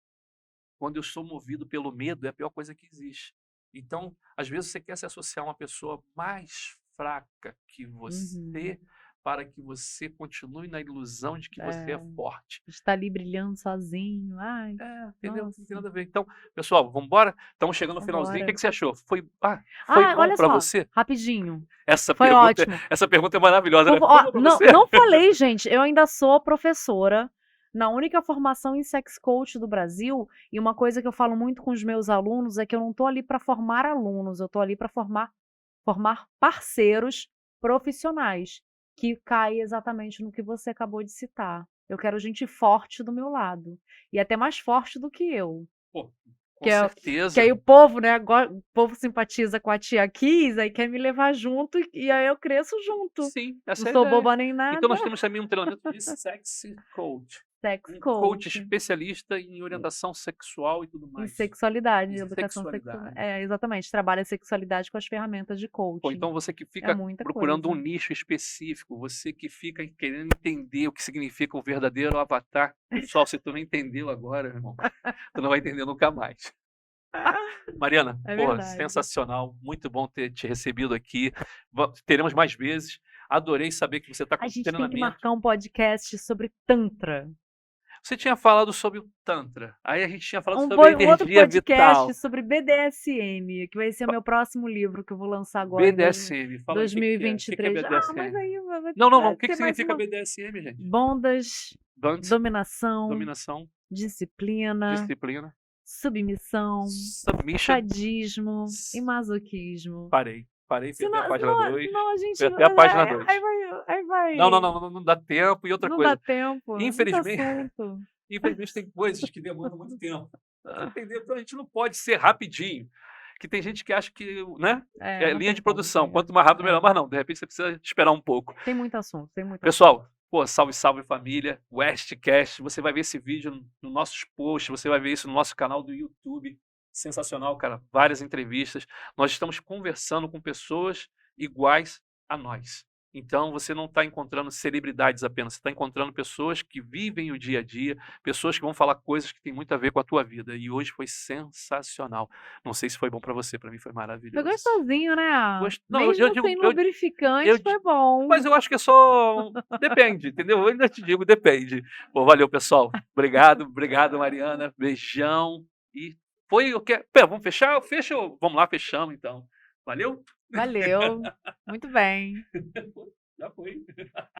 quando eu sou movido pelo medo, é a pior coisa que existe. Então, às vezes você quer se associar a uma pessoa mais fraca que você, para que você continue na ilusão de que você é forte. Está ali brilhando sozinho. Ai, entendeu? nossa. Não tem nada a ver. Então, pessoal, vamos embora? Estamos chegando no finalzinho. O que você achou? Foi bom para você? Rapidinho. Essa Foi pergunta, ótimo. Essa pergunta é maravilhosa. Né? Não falei, gente. Eu ainda sou professora na única formação em sex coach do Brasil, e uma coisa que eu falo muito com os meus alunos é que eu não estou ali para formar alunos, eu estou ali para formar parceiros profissionais, que cai exatamente no que você acabou de citar. Eu quero gente forte do meu lado. E até mais forte do que eu. Pô, com Que certeza. aí o povo, né? O povo simpatiza com a tia Kiss, aí quer me levar junto e aí eu cresço junto. Sim, Não essa é a sou ideia. boba nem nada. Então nós temos também um treinamento de sexy coach. Sex Um coach. coach especialista em orientação sexual e tudo Em mais. sexualidade, Em educação sexual. sexualidade. Exatamente. Trabalha a sexualidade com as ferramentas de Pô, coaching. então você que É fica muita procurando um coisa. nicho específico, você que fica querendo entender o que significa o verdadeiro avatar. Pessoal, se tu não entendeu agora, irmão, tu não vai entender nunca mais. Mariana, É porra, verdade. sensacional. Muito bom ter te recebido aqui. Teremos mais vezes. Adorei saber que você está com A gente tem que treinamento. marcar um podcast sobre Tantra. Você tinha falado sobre o Tantra. Aí a gente tinha falado sobre Um outro energia podcast vital. sobre BDSM, que vai ser o meu próximo livro que eu vou lançar agora em BDSM. Fala aí o que que é. O que que é 2023. BDSM? Mas aí vai Não. O vai que ser mais significa uma BDSM, gente? bondas, Bands, dominação, dominação, disciplina, disciplina, submissão, submission. sadismo e masoquismo. Parei, fui até a página 2. Senão a gente Fui até a página 2. aí vai. Não dá tempo. E outra Não coisa, dá tempo. Muito infelizmente, assunto. infelizmente tem coisas que demandam muito tempo. Entendeu? Então a gente não pode ser rapidinho. Que tem gente que acha que, né? É Não linha tem de como produção. ser. Quanto mais rápido, melhor. Mas não, de repente você precisa esperar um pouco. Tem muito assunto, tem muito assunto. Pessoal, pô, salve família, Westcast, você vai ver esse vídeo nos nossos posts, você vai ver isso no nosso canal do YouTube, sensacional, cara, várias entrevistas, nós estamos conversando com pessoas iguais a nós, então você não está encontrando celebridades apenas, você está encontrando pessoas que vivem o dia a dia, pessoas que vão falar coisas que têm muito a ver com a tua vida, e hoje foi sensacional, não sei se foi bom para você, para mim foi Foi maravilhoso. gostosinho, né? Não, Mesmo sem lubrificante, foi bom. Mas eu acho que é só. Depende, entendeu? Eu ainda te digo, depende. Pô, valeu, pessoal. Obrigado, Mariana. Beijão. E foi o que. Pera, vamos fechar? Fecha? Vamos lá, fechamos então. Valeu? Valeu. Muito bem. Já foi.